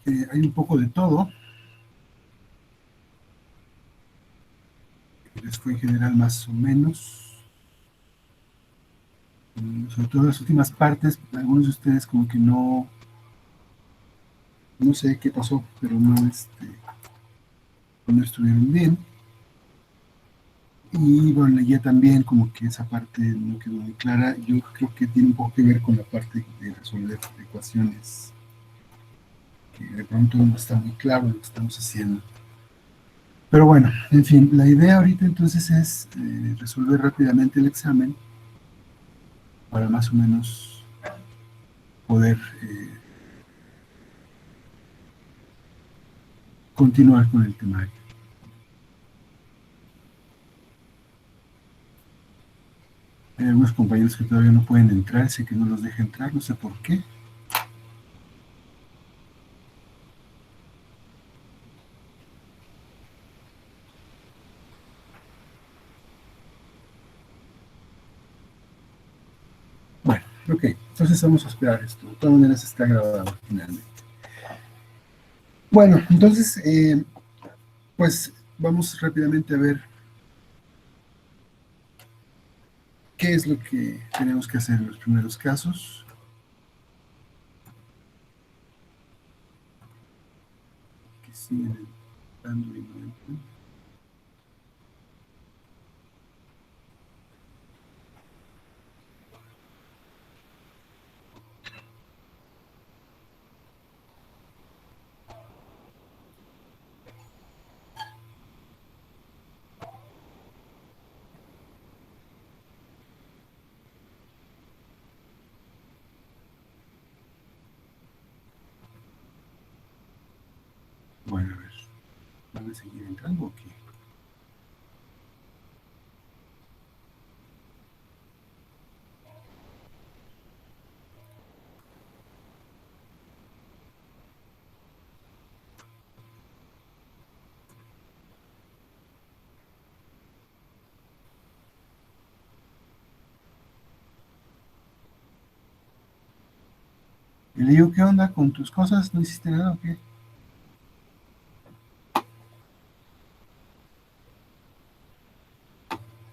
hay un poco de todo. Les fue en general más o menos. Sobre todo las últimas partes, algunos de ustedes como que no sé qué pasó, pero no estuvieron bien. Y bueno, ya también como que esa parte no quedó muy clara. Yo creo que tiene un poco que ver con la parte de resolver ecuaciones, que de pronto no está muy claro lo que estamos haciendo. Pero bueno, en fin, la idea ahorita entonces es resolver rápidamente el examen para más o menos poder continuar con el temario. Hay algunos compañeros que todavía no pueden entrar, sé que no los deja entrar, no sé por qué. Bueno, ok, entonces vamos a esperar esto. De todas maneras está grabado finalmente. Bueno, entonces, pues vamos rápidamente a ver qué es lo que tenemos que hacer en los primeros casos. Que siguen dando y no entran. Bueno, a ver, ¿van a seguir entrando o qué? Y le digo, ¿qué onda con tus cosas? ¿No hiciste nada o qué?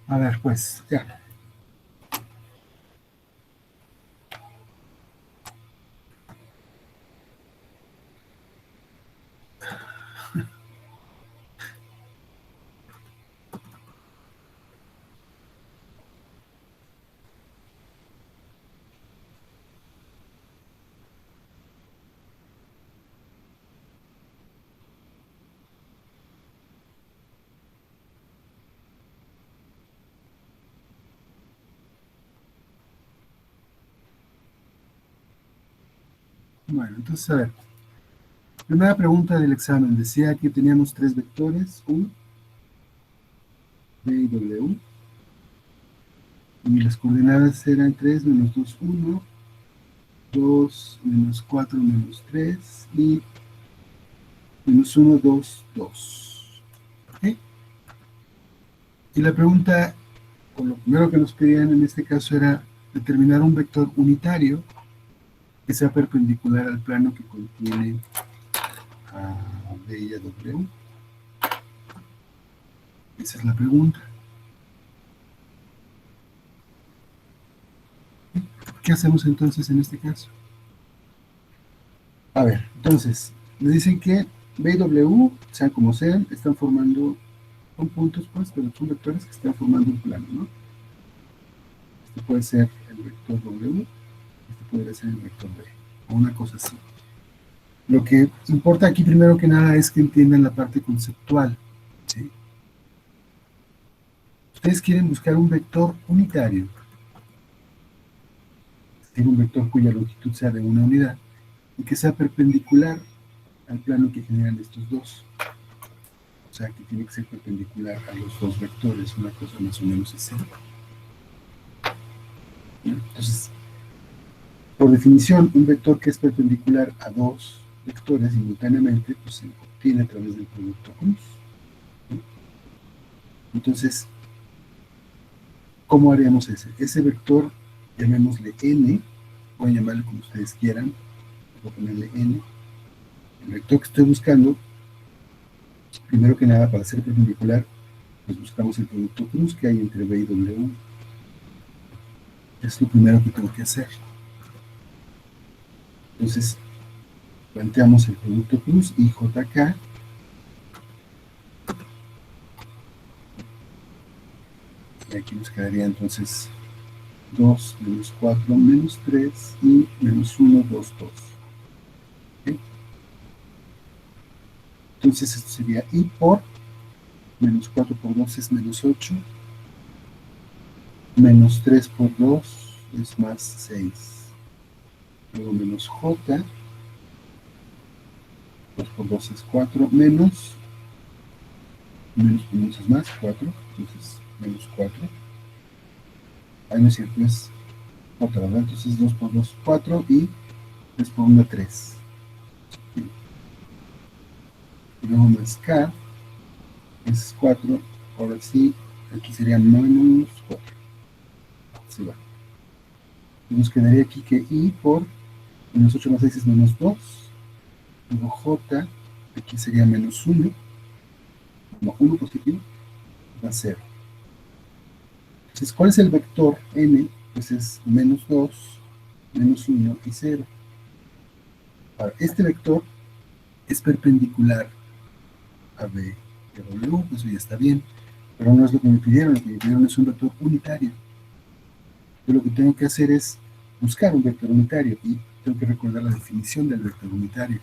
A ver, pues, ya. Bueno, entonces, a ver. Primera pregunta del examen. Decía que teníamos tres vectores, U, B y W. Y las coordenadas eran 3, menos 2, 1, 2, menos 4, menos 3 y menos 1, 2, 2. ¿Okay? Y la pregunta, o lo primero que nos pedían en este caso era determinar un vector unitario que sea perpendicular al plano que contiene a B y a W. Esa es la pregunta. ¿Qué hacemos entonces en este caso? A ver, entonces, me dicen que B y W, sean como sean, están formando, son puntos pues, pero son vectores que están formando un plano, ¿no? Este puede ser el vector W, este podría ser el vector B, o una cosa así. Lo que importa aquí primero que nada es que entiendan la parte conceptual, ¿sí? Ustedes quieren buscar un vector unitario, es decir, un vector cuya longitud sea de una unidad y que sea perpendicular al plano que generan estos dos. O sea, que tiene que ser perpendicular a los dos vectores, una cosa más o menos así. Entonces, por definición, un vector que es perpendicular a dos vectores simultáneamente, pues se obtiene a través del producto cruz. Entonces, ¿cómo haríamos ese? Ese vector, llamémosle n, pueden llamarlo como ustedes quieran, voy a ponerle n. El vector que estoy buscando, primero que nada, para ser perpendicular, pues buscamos el producto cruz que hay entre B y W. Es lo primero que tengo que hacer. Entonces, planteamos el producto cruz y JK. Y aquí nos quedaría entonces 2 menos 4 menos 3 y menos 1, 2, 2. ¿Okay? Entonces esto sería I por menos 4 por 2 es menos 8, menos 3 por 2 es más 6. Luego menos J, 2 por 2 es 4, menos por menos es más 4, entonces menos 4. Ahí no es cierto, es J, ¿verdad? Entonces 2 por 2, 4 y 3 por 1, 3. Y luego más K es 4, ahora sí, aquí sería menos 4. Así va. Y nos quedaría aquí que I por menos 8 más 6 es menos 2. Luego J, aquí sería menos 1, no, 1 positivo, más 0. Entonces, ¿cuál es el vector n? Pues es menos 2, menos 1 y 0. Ahora, este vector es perpendicular a B de W, eso ya está bien, pero no es lo que me pidieron, lo que me pidieron es un vector unitario. Yo lo que tengo que hacer es buscar un vector unitario y tengo que recordar la definición del vector unitario.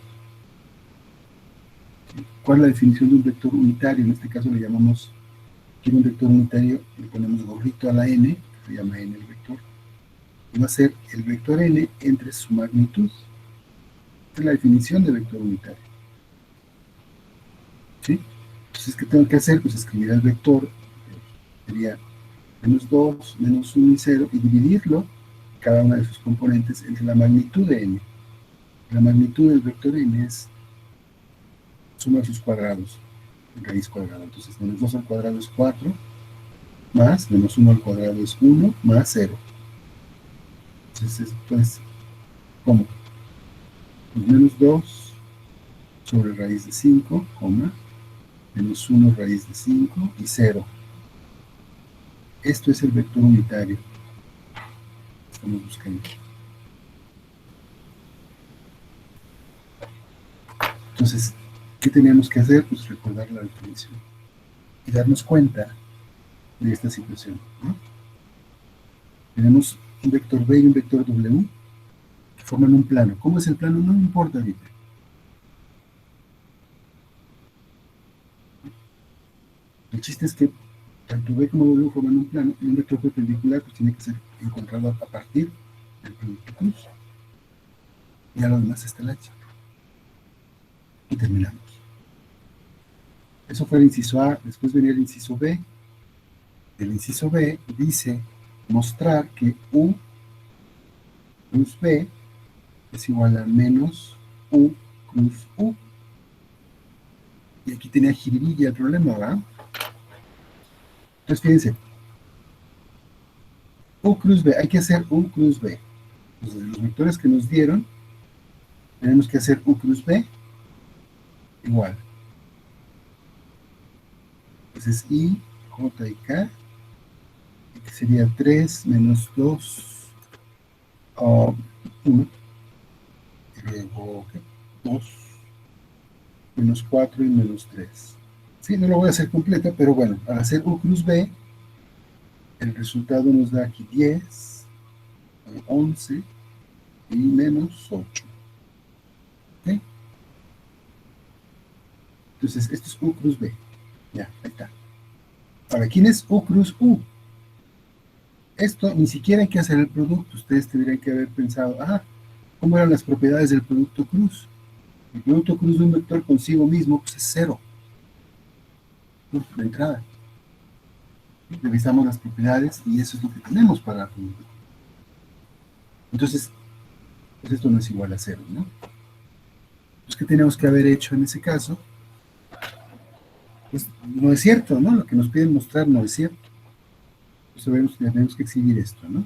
¿Cuál es la definición de un vector unitario? En este caso le llamamos, quiero un vector unitario, le ponemos gorrito a la n, se llama n el vector, y va a ser el vector n entre su magnitud. Esta es la definición de vector unitario. ¿Sí? Entonces, ¿qué tengo que hacer? Pues escribir el vector, sería menos 2, menos 1 y 0, y dividirlo, cada una de sus componentes, entre la magnitud de n. La magnitud del vector n es suma de sus cuadrados, raíz cuadrada. Entonces, menos 2 al cuadrado es 4, más menos 1 al cuadrado es 1, más 0. Entonces, esto es, ¿cómo? Pues menos 2 sobre raíz de 5, coma, menos 1 raíz de 5 y 0. Esto es el vector unitario que estamos buscando. Entonces, ¿qué teníamos que hacer? Pues recordar la definición y darnos cuenta de esta situación, ¿no? Tenemos un vector B y un vector W que forman un plano. ¿Cómo es el plano? No me importa ahorita. El chiste es que tanto B como W forman un plano y un vector perpendicular pues tiene que ser encontrado a partir del producto cruz. Y a lo demás está el H. Y terminamos. Eso fue el inciso A. Después venía el inciso B. El inciso B dice mostrar que U cruz B es igual a menos U cruz U. Y aquí tenía jiribilla el problema, ¿verdad? Entonces, fíjense, U cruz B, hay que hacer U cruz B. Entonces, los vectores que nos dieron, tenemos que hacer U cruz B igual. Entonces, I, J y K, que sería 3 menos 2, 1, y luego 2, menos 4 y menos 3. Sí, no lo voy a hacer completa, pero bueno, al hacer U cruz B, el resultado nos da aquí 10, 11 y menos 8. ¿Ok? Entonces, esto es U cruz B. Ya, ahí está. Ahora, ¿quién es U cruz U? Esto ni siquiera hay que hacer el producto. Ustedes tendrían que haber pensado, ¿cómo eran las propiedades del producto cruz? El producto cruz de un vector consigo mismo pues es 0. De entrada. Revisamos las propiedades y eso es lo que tenemos para el producto. Entonces, pues esto no es igual a 0, ¿no? Pues, ¿qué tenemos que haber hecho en ese caso? Pues no es cierto, ¿no? Lo que nos piden mostrar no es cierto. Pues sabemos que tenemos que exhibir esto, ¿no?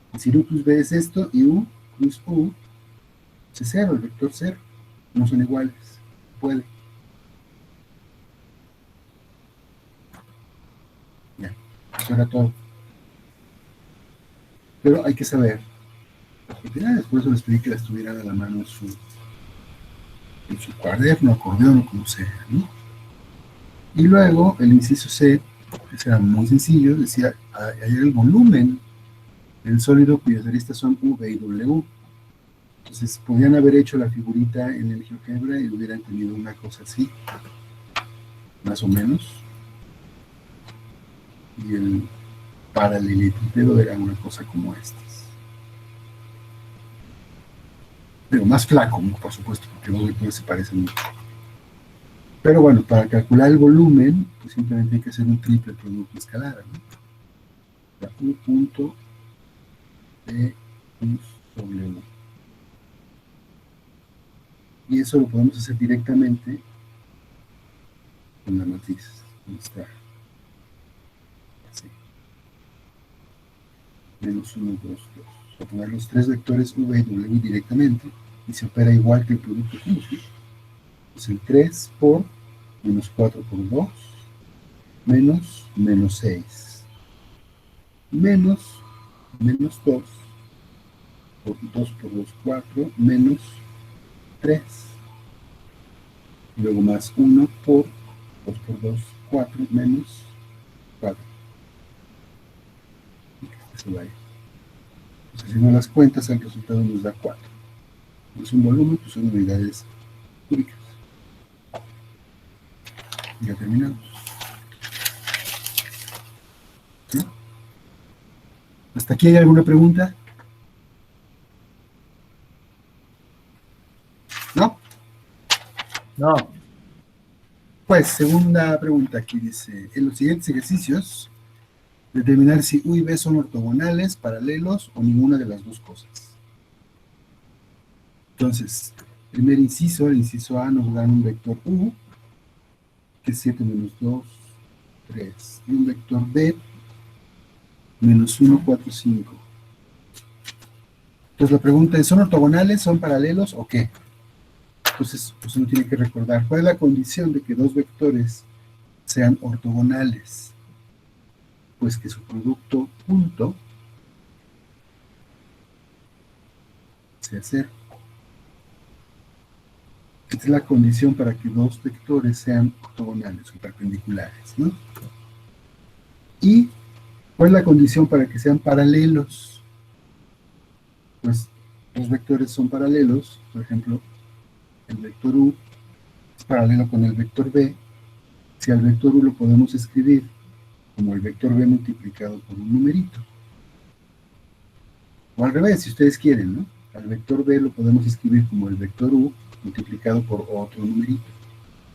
Es decir, U cruz B es esto y U cruz U es 0, el vector 0. no son iguales. Puede. Ya, eso era todo. Pero hay que saber las propiedades, por eso les pedí que las tuvieran a la mano en su cuaderno, acordeón o como sea, ¿no? Y luego el inciso C, que era muy sencillo, decía hallar el volumen del sólido cuyas aristas son V y W. Entonces podían haber hecho la figurita en el GeoGebra y hubieran tenido una cosa así, más o menos. Y el paralelepípedo era una cosa como estas. Pero más flaco, por supuesto, porque los vectores se parecen mucho. Pero bueno, para calcular el volumen, pues simplemente hay que hacer un triple producto escalar, ¿no? La U punto de W. Y eso lo podemos hacer directamente con la matriz. Está así. Menos 1, 2, 2. Voy a poner los tres vectores V y W directamente y se opera igual que el producto juntos. Pues el 3 por menos 4 por 2 menos menos 6 menos menos 2 por 2 por 2, 4 menos 3. Luego más 1 por 2 por 2, 4 menos 4. Y que este se vaya. Pues haciendo las cuentas, el resultado nos da 4. Es un volumen, pues son unidades cúbicas. Ya terminamos. ¿Sí? ¿Hasta aquí hay alguna pregunta? ¿No? No. Pues, segunda pregunta aquí dice, en los siguientes ejercicios, determinar si U y B son ortogonales, paralelos o ninguna de las dos cosas. Entonces, primer inciso, el inciso A nos da un vector U, que es 7 menos 2, 3, y un vector B, menos 1, 4, 5. Entonces la pregunta es, ¿son ortogonales, son paralelos o qué? Entonces, pues uno tiene que recordar, ¿cuál es la condición de que dos vectores sean ortogonales? Pues que su producto punto sea 0. Esta es la condición para que dos vectores sean ortogonales o perpendiculares, ¿no? ¿Y cuál es la condición para que sean paralelos? Pues los vectores son paralelos, por ejemplo, el vector U es paralelo con el vector B. Si al vector U lo podemos escribir como el vector B multiplicado por un numerito. O al revés, si ustedes quieren, ¿no? Al vector B lo podemos escribir como el vector U multiplicado por otro numerito.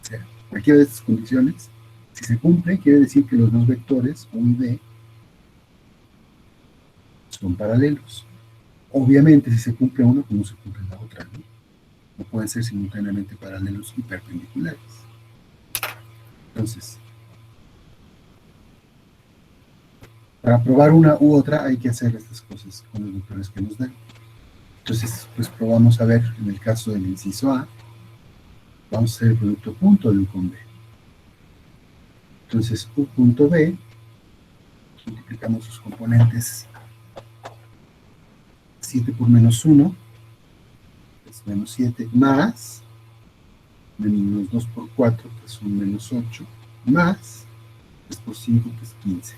O sea, cualquiera de estas condiciones, si se cumple, quiere decir que los dos vectores, U y B, son paralelos. Obviamente, si se cumple uno, pues no se cumple la otra, ¿no? No pueden ser simultáneamente paralelos y perpendiculares. Entonces, para probar una u otra hay que hacer estas cosas con los vectores que nos dan. Entonces, pues probamos a ver, en el caso del inciso A, vamos a hacer el producto punto de U con B. Entonces, U punto B, multiplicamos sus componentes, 7 por menos 1, es menos 7, más, menos 2 por 4, que es un menos 8, más 3 por 5, que es 15.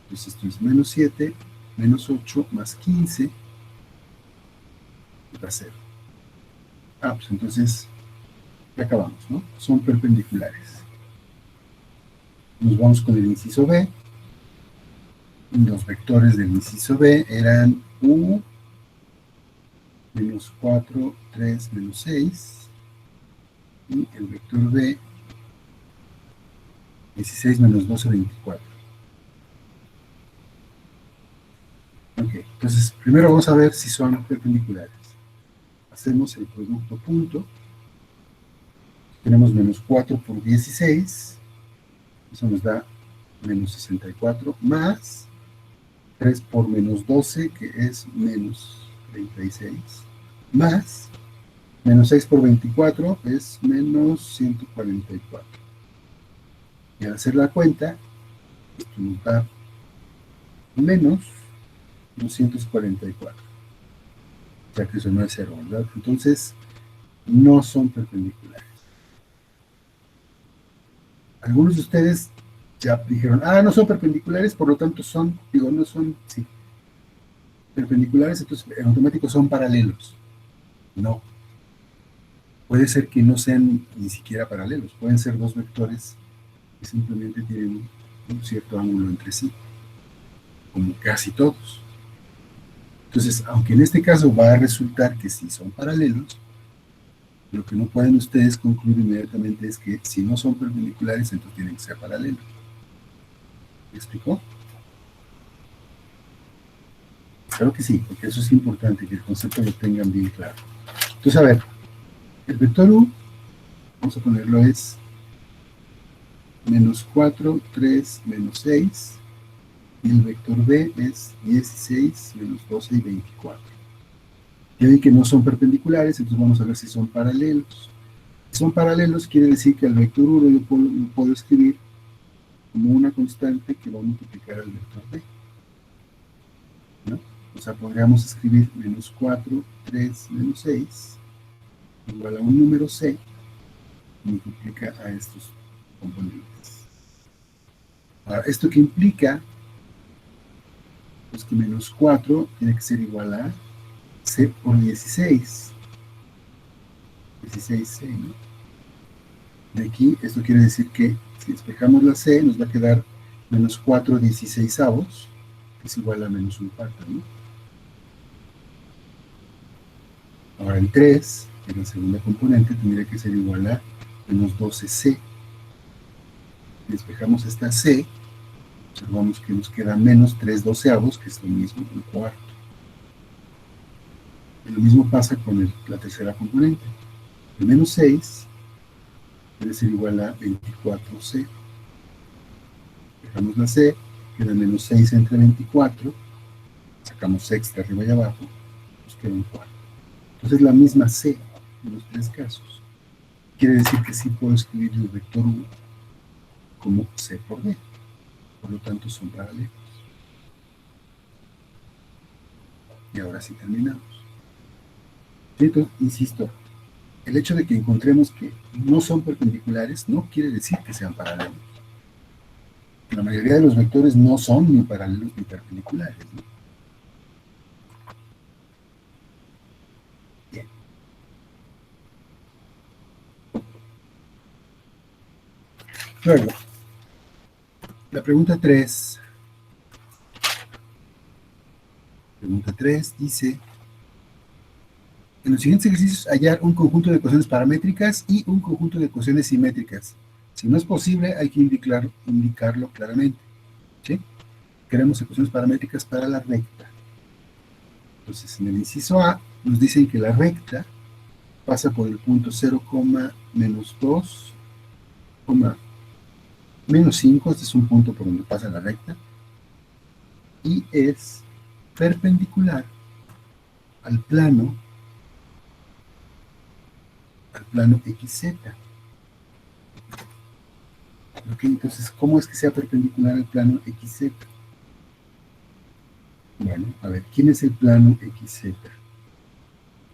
Entonces esto es menos 7, menos 8, más 15, da 0. Pues entonces ya acabamos, ¿no? Son perpendiculares. Nos vamos con el inciso B. Los vectores del inciso B eran U, menos 4, 3, menos 6. Y el vector B, 16 menos 12, 24. Ok, entonces primero vamos a ver si son perpendiculares. Hacemos el producto punto. Tenemos menos 4 por 16. Eso nos da menos 64, más 3 por menos 12, que es menos 36, más Menos 6 por 24 es menos 144. Y al hacer la cuenta, esto nos da menos 244. O sea que eso no es cero, ¿verdad? Entonces, no son perpendiculares. Algunos de ustedes ya dijeron, no son perpendiculares, por lo tanto son, no son, sí, perpendiculares, entonces en automático son paralelos. No. Puede ser que no sean ni siquiera paralelos, pueden ser dos vectores que simplemente tienen un cierto ángulo entre sí, como casi todos. Entonces, aunque en este caso va a resultar que sí son paralelos, lo que no pueden ustedes concluir inmediatamente es que si no son perpendiculares, entonces tienen que ser paralelos. ¿Me explicó? Claro que sí, porque eso es importante, que el concepto lo tengan bien claro. Entonces, a ver, el vector U, vamos a ponerlo, es menos 4, 3, menos 6, y el vector B es 16, menos 12 y 24. Ya vi que no son perpendiculares, entonces vamos a ver si son paralelos. Si son paralelos, quiere decir que al vector 1 yo lo puedo escribir como una constante que va a multiplicar al vector B, ¿no? O sea, podríamos escribir menos 4, 3, menos 6, igual a un número C, que multiplica a estos componentes. Ahora, ¿esto qué implica? Pues que menos 4 tiene que ser igual a C por 16. 16C, ¿no? De aquí, esto quiere decir que si despejamos la C, nos va a quedar menos 4 16avos, que es igual a menos un cuarto, ¿no? Ahora el 3, que es la segunda componente, tendría que ser igual a menos 12C. Si despejamos esta C, observamos que nos queda menos 3 doceavos, que es lo mismo que un cuarto. Y lo mismo pasa con la tercera componente. El menos 6 debe ser igual a 24C. Dejamos la C, queda menos 6 entre 24, sacamos extra arriba y abajo, nos queda un cuarto. Entonces la misma C en los tres casos. Quiere decir que sí puedo escribir el vector U como C por D. Por lo tanto son paralelos. Y ahora sí terminamos. Entonces, insisto, el hecho de que encontremos que no son perpendiculares no quiere decir que sean paralelos. La mayoría de los vectores no son ni paralelos ni perpendiculares, ¿no? Bien. Luego, la pregunta 3. Pregunta 3 dice: en los siguientes ejercicios hallar un conjunto de ecuaciones paramétricas y un conjunto de ecuaciones simétricas. Si no es posible, hay que indicarlo claramente. ¿Sí? Queremos ecuaciones paramétricas para la recta. Entonces, en el inciso A, nos dicen que la recta pasa por el punto 0, menos 2, menos 5, este es un punto por donde pasa la recta, y es perpendicular al plano XZ. ¿Ok? Entonces, ¿cómo es que sea perpendicular al plano XZ? Bueno, a ver, ¿quién es el plano XZ?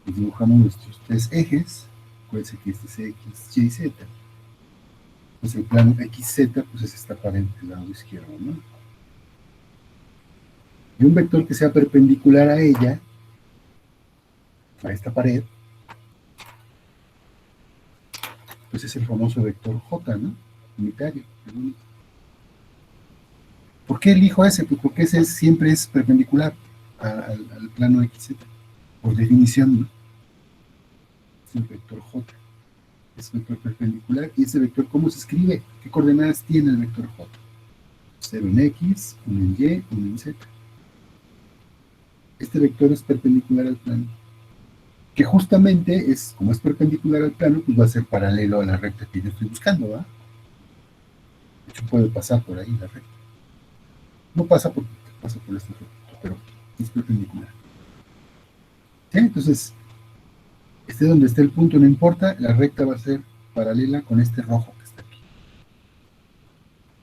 Pues dibujamos nuestros tres ejes. Acuérdense que este es X, Y, Z. Pues el plano XZ, pues es esta pared del lado izquierdo, ¿no? Y un vector que sea perpendicular a ella, a esta pared, pues es el famoso vector J, ¿no? Unitario. ¿Por qué elijo ese? Pues porque ese siempre es perpendicular al plano XZ, por definición, ¿no? Es el vector J. Es vector perpendicular. ¿Y ese vector cómo se escribe? ¿Qué coordenadas tiene el vector J? 0 en X, 1 en Y, 1 en Z. Este vector es perpendicular al plano. Que justamente es, como es perpendicular al plano, pues va a ser paralelo a la recta que yo estoy buscando, ¿va? De hecho, puede pasar por ahí la recta. No pasa por este recto, pero es perpendicular. ¿Sí? Entonces, Esté donde esté el punto, no importa, la recta va a ser paralela con este rojo que está aquí.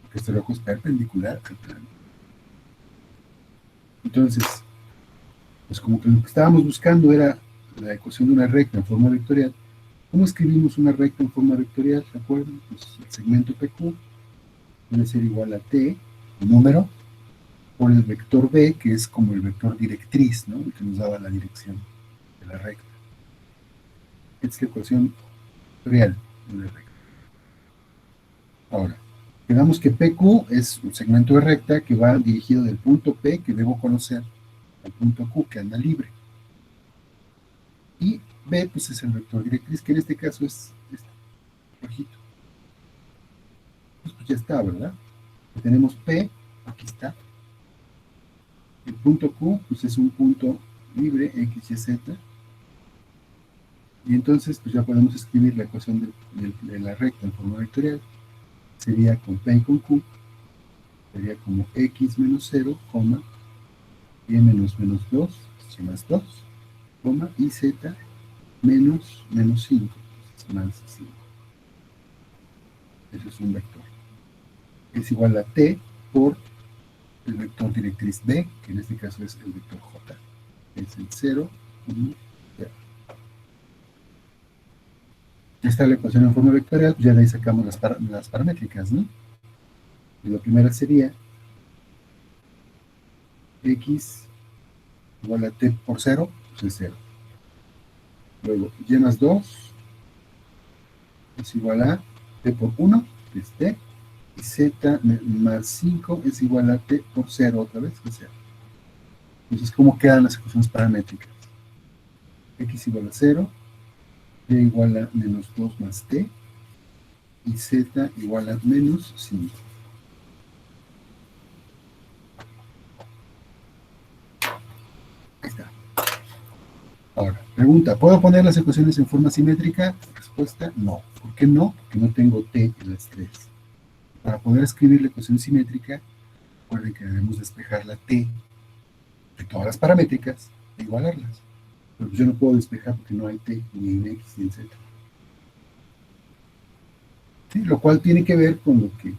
Porque este rojo es perpendicular al plano. Entonces, pues como que lo que estábamos buscando era la ecuación de una recta en forma vectorial. ¿Cómo escribimos una recta en forma vectorial? ¿Se acuerdan? Pues el segmento PQ debe ser igual a T, el número, por el vector B, que es como el vector directriz, ¿no? El que nos daba la dirección de la recta. Esta es la ecuación real de la recta. Ahora, quedamos que PQ es un segmento de recta que va dirigido del punto P, que debo conocer, al punto Q, que anda libre. Y B, pues es el vector directriz, que en este caso es este rojito. Pues ya está, ¿verdad? Tenemos P, aquí está. El punto Q, pues es un punto libre, X, Y, Z. Y entonces, pues ya podemos escribir la ecuación de la recta en forma vectorial. Sería con P y con Q, sería como X menos 0, Y menos 2, más 2, y Z menos 5, más 5. Eso es un vector. Es igual a T por el vector directriz B, que en este caso es el vector J. Es el 0, 1, 0. Ya está la ecuación en forma vectorial, pues ya de ahí sacamos las paramétricas, ¿no? Y la primera sería X igual a T por 0, pues es 0. Luego, Y más 2 es igual a T por 1, que es T, y Z más 5 es igual a T por 0 otra vez, que es 0. Entonces, ¿cómo quedan las ecuaciones paramétricas? X igual a 0, Y igual a menos 2 más T, y Z igual a menos 5. Ahí está. Ahora, pregunta, ¿puedo poner las ecuaciones en forma simétrica? Respuesta, no. ¿Por qué no? Porque no tengo T en las tres. Para poder escribir la ecuación simétrica, recuerden que debemos despejar la T de todas las paramétricas e igualarlas. Pero yo no puedo despejar porque no hay T ni en X ni en Z. ¿Sí? Lo cual tiene que ver con lo que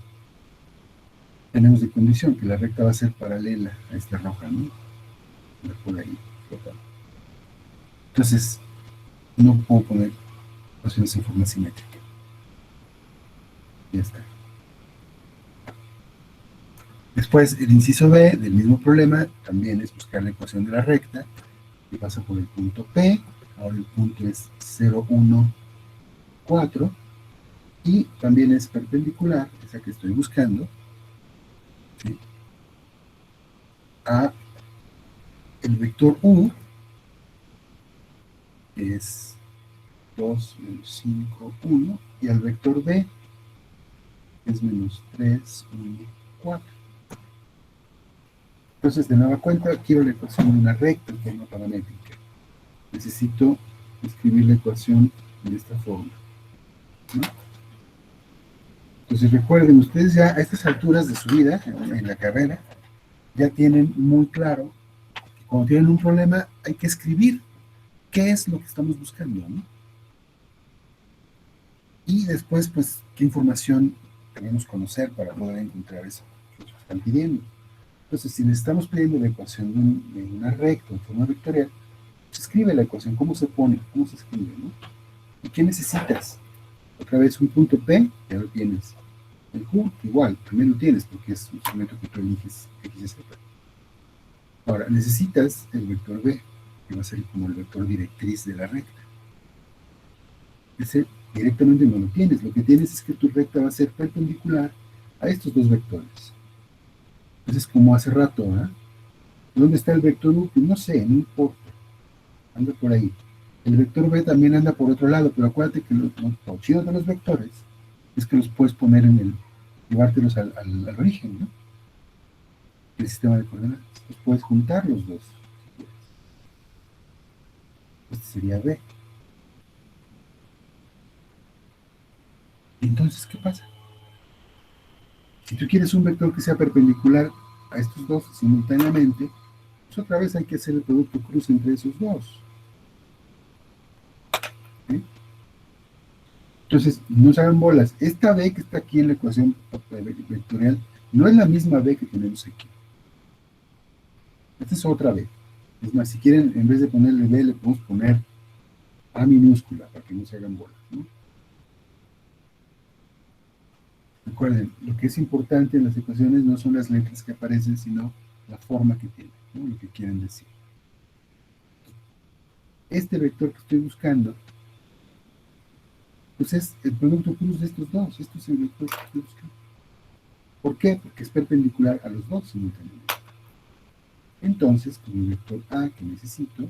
tenemos de condición, que la recta va a ser paralela a esta roja, ¿no? Por ahí, flotando. Entonces, no puedo poner ecuaciones en forma simétrica. Ya está. Después, el inciso B del mismo problema también es buscar la ecuación de la recta, que pasa por el punto P. Ahora el punto es 0, 1, 4, y también es perpendicular, esa que estoy buscando, ¿sí?, a el vector U, que es 2, menos 5, 1, y al vector B, que es menos 3, 1, 4. Entonces, de nueva cuenta, quiero la ecuación de una recta en forma paramétrica. Necesito escribir la ecuación de esta forma, ¿no? Entonces, recuerden, ustedes ya a estas alturas de su vida, en la carrera, ya tienen muy claro que cuando tienen un problema hay que escribir qué es lo que estamos buscando, ¿no? Y después, pues, qué información debemos conocer para poder encontrar eso que nos están pidiendo. Entonces, si necesitamos pidiendo la ecuación de una recta en forma vectorial, se escribe la ecuación, cómo se pone, cómo se escribe, ¿no? ¿Y qué necesitas? Otra vez un punto P, ya lo tienes. El Q, igual, también lo tienes, porque es un instrumento que tú eliges X y Z. Ahora, necesitas el vector B, que va a ser como el vector directriz de la recta. Ese directamente no lo tienes. Lo que tienes es que tu recta va a ser perpendicular a estos dos vectores. Entonces, como hace rato, ¿eh? ¿Dónde está el vector U? Pues no sé, no importa. Anda por ahí. El vector B también anda por otro lado, pero acuérdate que lo chido de los vectores es que los puedes poner en el, llevártelos al origen, ¿no? El sistema de coordenadas. Pues puedes juntar los dos. Este sería B. Entonces, ¿qué pasa? Si tú quieres un vector que sea perpendicular a estos dos simultáneamente, pues otra vez hay que hacer el producto cruz entre esos dos. Entonces, no se hagan bolas. Esta B que está aquí en la ecuación vectorial no es la misma B que tenemos aquí. Esta es otra B. Es más, si quieren, en vez de ponerle B, le podemos poner A minúscula para que no se hagan bolas, ¿no? Recuerden, lo que es importante en las ecuaciones no son las letras que aparecen, sino la forma que tienen, ¿no? Lo que quieren decir. Este vector que estoy buscando, pues es el producto cruz de estos dos. Esto es el vector que estoy buscando. ¿Por qué? Porque es perpendicular a los dos simultáneamente. Entonces, con el vector A que necesito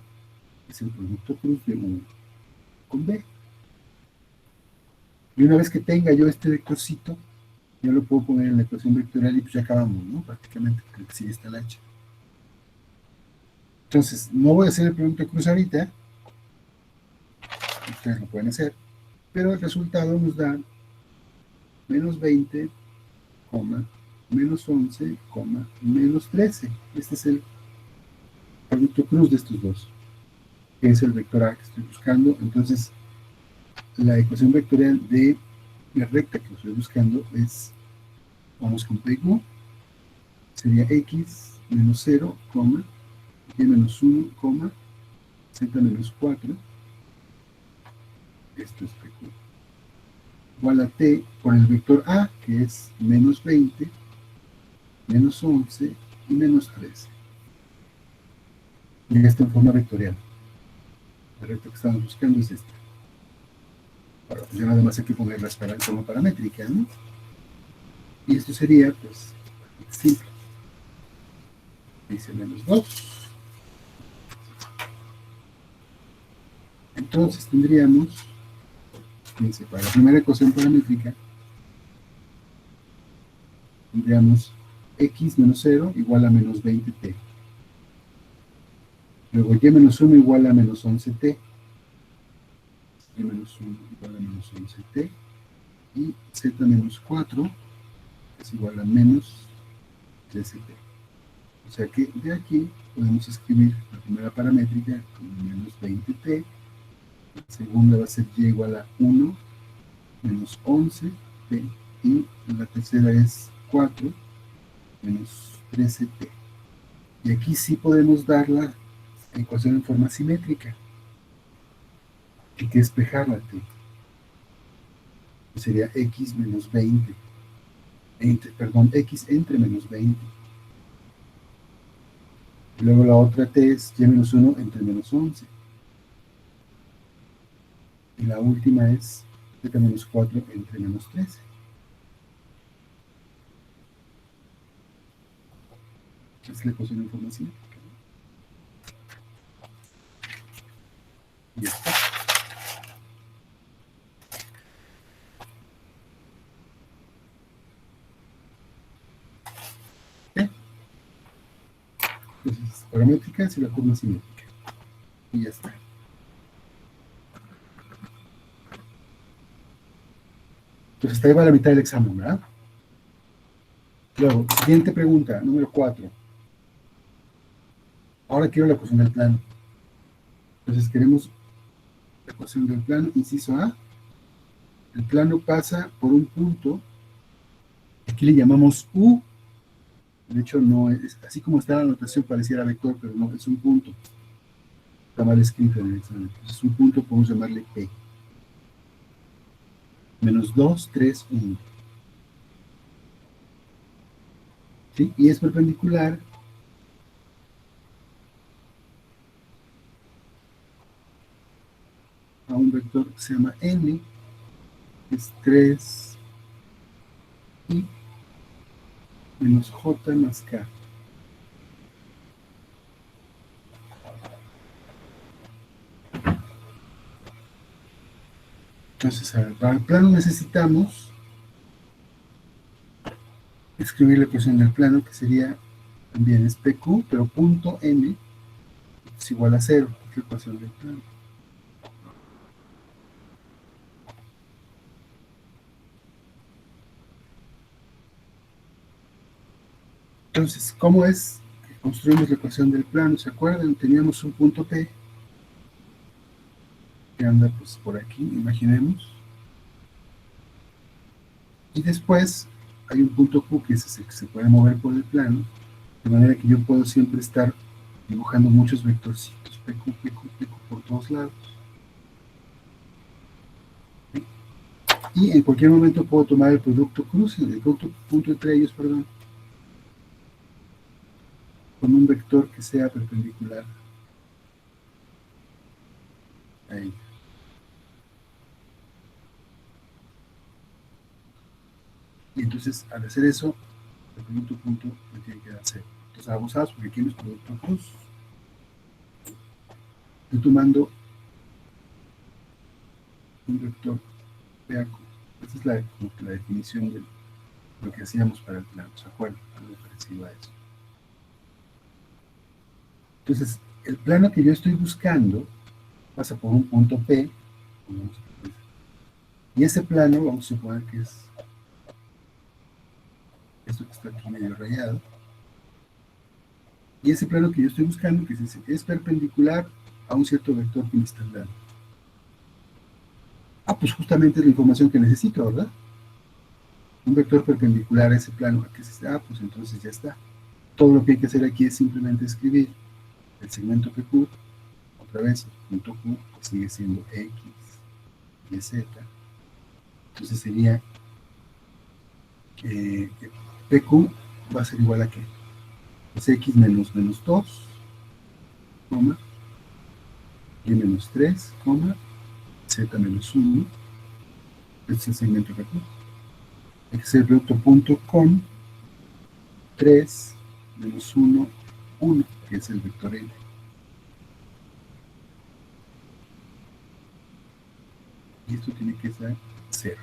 es el producto cruz de U con B. Y una vez que tenga yo este vectorcito, yo lo puedo poner en la ecuación vectorial y pues ya acabamos, ¿no? Prácticamente, porque sí está el H. Entonces, no voy a hacer el producto cruz ahorita, ustedes lo pueden hacer, pero el resultado nos da menos 20, menos 11, menos 13. Este es el producto cruz de estos dos, que es el vector A que estoy buscando. Entonces, la ecuación vectorial de la recta que estoy buscando es, vamos con PQ, sería X menos 0, Y menos 1, Z menos 4, esto es PQ, igual a T por el vector A, que es menos 20, menos 11 y menos 13. Y esta en forma vectorial. La recta que estamos buscando es esta. Ahora, pues ya nada más hay que ponerlas en forma paramétrica, ¿no? Y esto sería, pues, simple. Dice menos 2. Entonces tendríamos, fíjense, para la primera ecuación paramétrica, tendríamos x menos 0 igual a menos 20t. Luego y menos 1 igual a menos 11t. Y menos 1 igual a menos 11t. Y z menos 4 es igual a menos 13t. O sea que de aquí podemos escribir la primera paramétrica como menos 20t. La segunda va a ser y igual a 1 menos 11t. Y la tercera es 4 menos 13t. Y aquí sí podemos dar la ecuación en forma simétrica. Hay que despejar la t. Sería x menos 20. X entre menos 20. Y luego la otra t es y menos 1 entre menos 11. Y la última es z menos 4 entre menos 13. Es la ecuación en forma simétrica. Y ya está. Entonces, paramétricas y la forma simétrica. Y ya está. Entonces, hasta ahí va la mitad del examen, ¿verdad? Luego, siguiente pregunta, número 4. Ahora quiero la ecuación del plano. Entonces, queremos la ecuación del plano, inciso A. El plano pasa por un punto. Aquí le llamamos U. De hecho, no es, así como está la notación, pareciera vector, pero no, es un punto. Está mal escrito en el examen. Entonces, un punto podemos llamarle P. Menos 2, 3, 1. ¿Sí? Y es perpendicular a un vector que se llama N, que es 3 I menos J más K. Entonces, a ver, para el plano necesitamos escribir la ecuación del plano, que sería también es PQ, pero punto N es igual a 0, que es la ecuación del plano. Entonces, ¿cómo es que construimos la ecuación del plano? ¿Se acuerdan? Teníamos un punto P que anda pues por aquí, imaginemos. Y después hay un punto Q que es el que se puede mover por el plano, de manera que yo puedo siempre estar dibujando muchos vectorcitos, PQ, PQ, PQ por todos lados. ¿Sí? Y en cualquier momento puedo tomar el producto cruce, el producto punto entre ellos, perdón, con un vector que sea perpendicular a ella. Y entonces, al hacer eso, el producto punto me tiene que dar cero. Entonces, abusados porque aquí no es producto cruz. Estoy tomando un vector de ACO. Esa es la definición de lo que hacíamos para el plano, ¿se acuerdan? Algo parecido a eso. Entonces, el plano que yo estoy buscando pasa por un punto P, y ese plano, vamos a suponer que es esto que está aquí medio rayado, y ese plano que yo estoy buscando, que es perpendicular a un cierto vector que me están dando. Ah, pues justamente es la información que necesito, ¿verdad? Un vector perpendicular a ese plano. Pues entonces ya está. Todo lo que hay que hacer aquí es simplemente escribir el segmento PQ, otra vez, el punto Q, que sigue siendo X y Z. Entonces sería que PQ va a ser igual a ¿qué? Pues X menos 2, coma, Y menos 3, coma, Z menos 1. Este es el segmento PQ. Hay que hacer el producto punto con 3 menos 1, 1, que es el vector L. Y esto tiene que ser 0.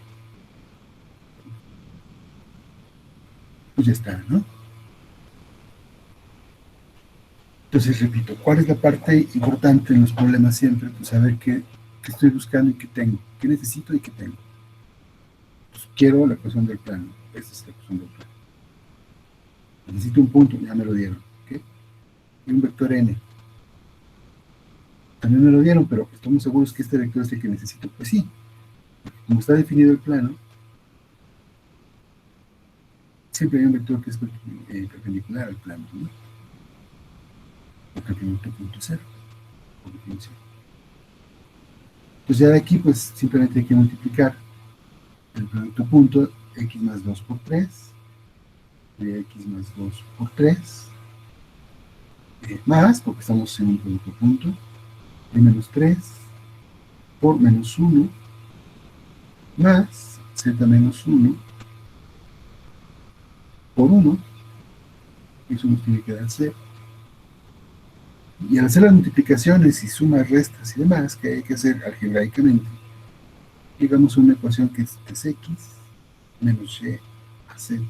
Pues ya está, ¿no? Entonces, repito, ¿cuál es la parte importante en los problemas siempre? Pues saber qué estoy buscando y qué tengo, qué necesito y qué tengo. Pues quiero la ecuación del plano. Esta es la ecuación del plano. Necesito un punto, ya me lo dieron. ¿Okay? Y un vector n. También me lo dieron, pero estamos seguros que este vector es el que necesito. Pues sí, como está definido el plano, siempre hay un vector que es perpendicular al plano, ¿no? Porque el producto punto cero, por definición. Entonces ya de aquí, pues simplemente hay que multiplicar el producto punto x más 2 por 3, de x más 2 por 3, más, porque estamos en un producto punto, y menos 3 por menos 1, más z menos 1 por 1, eso nos tiene que dar 0. Y al hacer las multiplicaciones y sumas, restas y demás, que hay que hacer algebraicamente, llegamos a una ecuación que es x menos y a z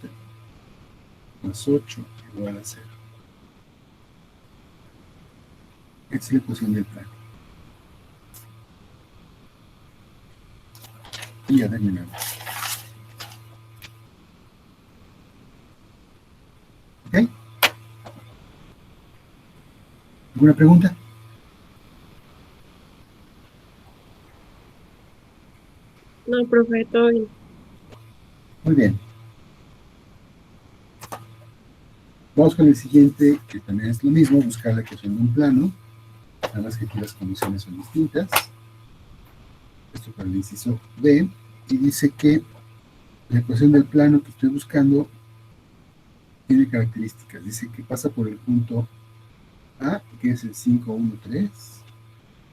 más 8 igual a 0. Esta es la ecuación del plano. Y ya terminamos. ¿Ok? ¿Alguna pregunta? No, profe, todo bien. Muy bien. Vamos con el siguiente, que también es lo mismo, buscar la ecuación de un plano, nada más que aquí las condiciones son distintas. Esto para el inciso B, y dice que la ecuación del plano que estoy buscando tiene características. Dice que pasa por el punto A, que es el 5, 1, 3,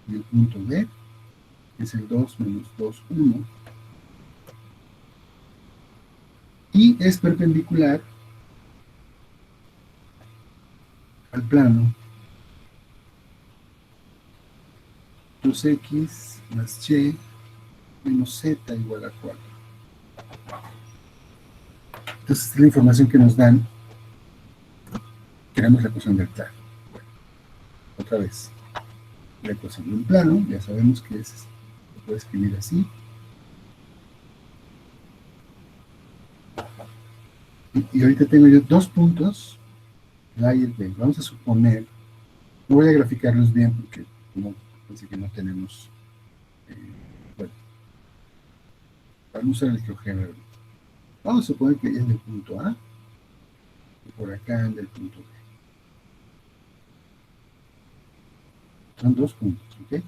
y el punto B, que es el 2, menos 2, 1, y es perpendicular al plano 2x más y menos z igual a 4. Entonces, es la información que nos dan. Queremos la ecuación del plano. Bueno, otra vez. La ecuación de un plano, ya sabemos que es, lo puedo escribir así. Y ahorita tengo yo dos puntos, el A y el B. Vamos a suponer, no voy a graficarlos bien porque no, parece que no tenemos, bueno, vamos a usar el GeoGebra. Vamos a suponer que es del punto A, y por acá anda el punto B. Son dos puntos, ¿ok?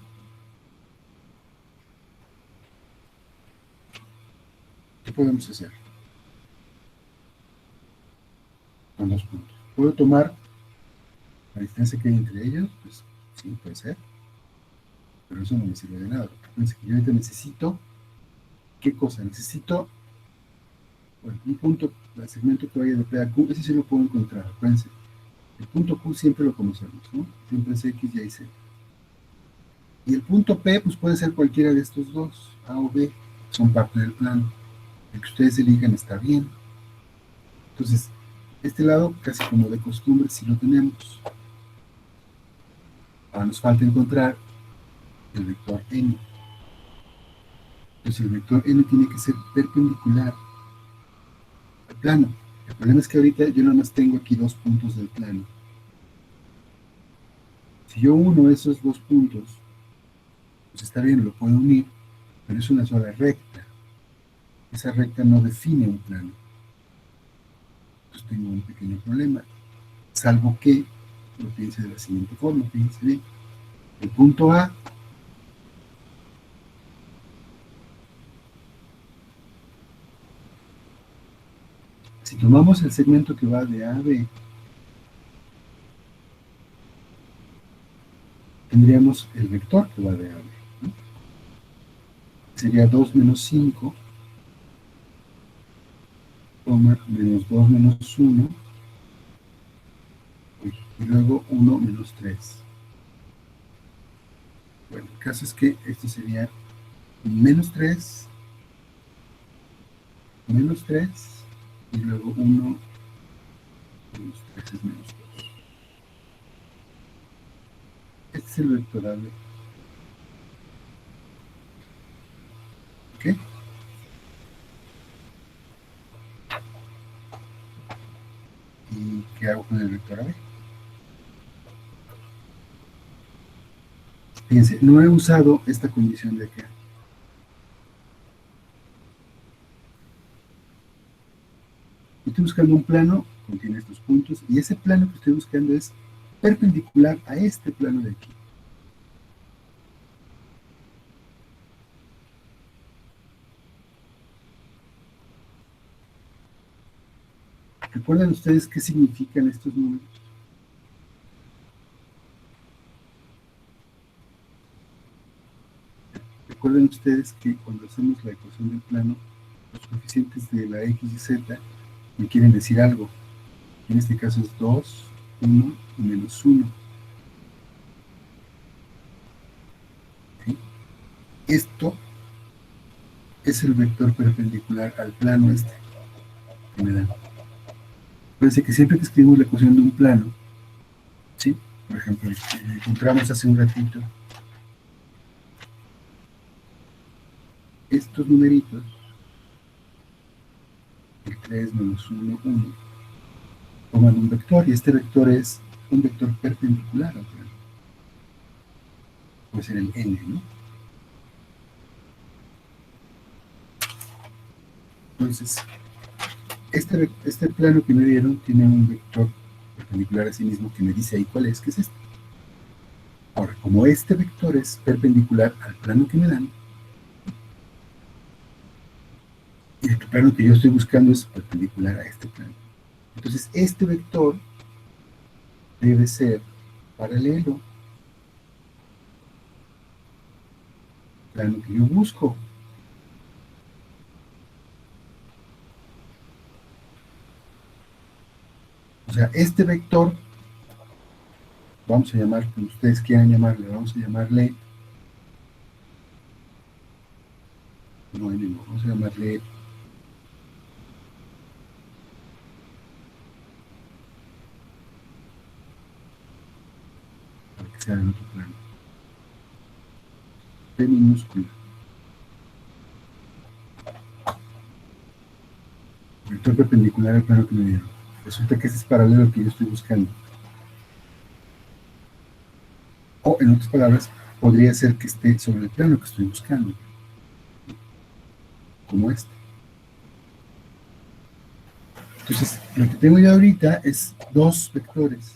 ¿Qué podemos hacer con dos puntos? ¿Puedo tomar la distancia que hay entre ellos? Pues sí, puede ser, pero eso no me sirve de nada. Fíjense que yo ahorita necesito, ¿qué cosa? Necesito, bueno, un punto, el segmento que vaya de P a Q, ese sí lo puedo encontrar, acuérdense. El punto Q siempre lo conocemos, ¿no? Siempre es X, Y, Z. Y el punto P, pues puede ser cualquiera de estos dos, A o B, son parte del plano. El que ustedes elijan está bien. Entonces, este lado, casi como de costumbre, sí lo tenemos. Ahora nos falta encontrar el vector n. Entonces, el vector n tiene que ser perpendicular al plano. El problema es que ahorita yo nada más tengo aquí dos puntos del plano. Si yo uno esos dos puntos, pues está bien, lo puedo unir, pero es una sola recta. Esa recta no define un plano. Entonces tengo un pequeño problema. Salvo que lo piense de la siguiente forma, fíjense bien. El punto A si tomamos el segmento que va de A a B, tendríamos el vector que va de A a B, ¿no? Sería 2 menos 5, menos 2 menos 1, y luego 1 menos 3. Bueno, el caso es que esto sería menos 3, y luego 1 menos 3 es menos 2. Este es el vectorable. ¿Ok? ¿Y qué hago con el vector A B? Fíjense, no he usado esta condición de acá. Estoy buscando un plano, contiene estos puntos, y ese plano que estoy buscando es perpendicular a este plano de aquí. ¿Recuerdan ustedes qué significan estos números? Recuerden ustedes que cuando hacemos la ecuación del plano, los coeficientes de la x y z me quieren decir algo. En este caso es 2, 1 y menos 1. ¿Sí? Esto es el vector perpendicular al plano este que me dan. Fíjense que siempre que escribimos la ecuación de un plano, ¿sí? Por ejemplo, encontramos hace un ratito estos numeritos, el 3 menos 1, 1, toman un vector, y este vector es un vector perpendicular al plano. Puede ser el n, ¿no? Entonces, este plano que me dieron tiene un vector perpendicular a sí mismo que me dice ahí cuál es, que es este. Ahora, como este vector es perpendicular al plano que me dan, y el plano que yo estoy buscando es perpendicular a este plano, entonces este vector debe ser paralelo al plano que yo busco. O sea, este vector, vamos a llamar, como ustedes quieran llamarle, vamos a llamarle, no, vamos a llamarle para que sea en otro plano, P minúscula. Vector perpendicular al plano que me dieron. Resulta que ese es paralelo al que yo estoy buscando. O, en otras palabras, podría ser que esté sobre el plano que estoy buscando, como este. Entonces, lo que tengo yo ahorita es dos vectores.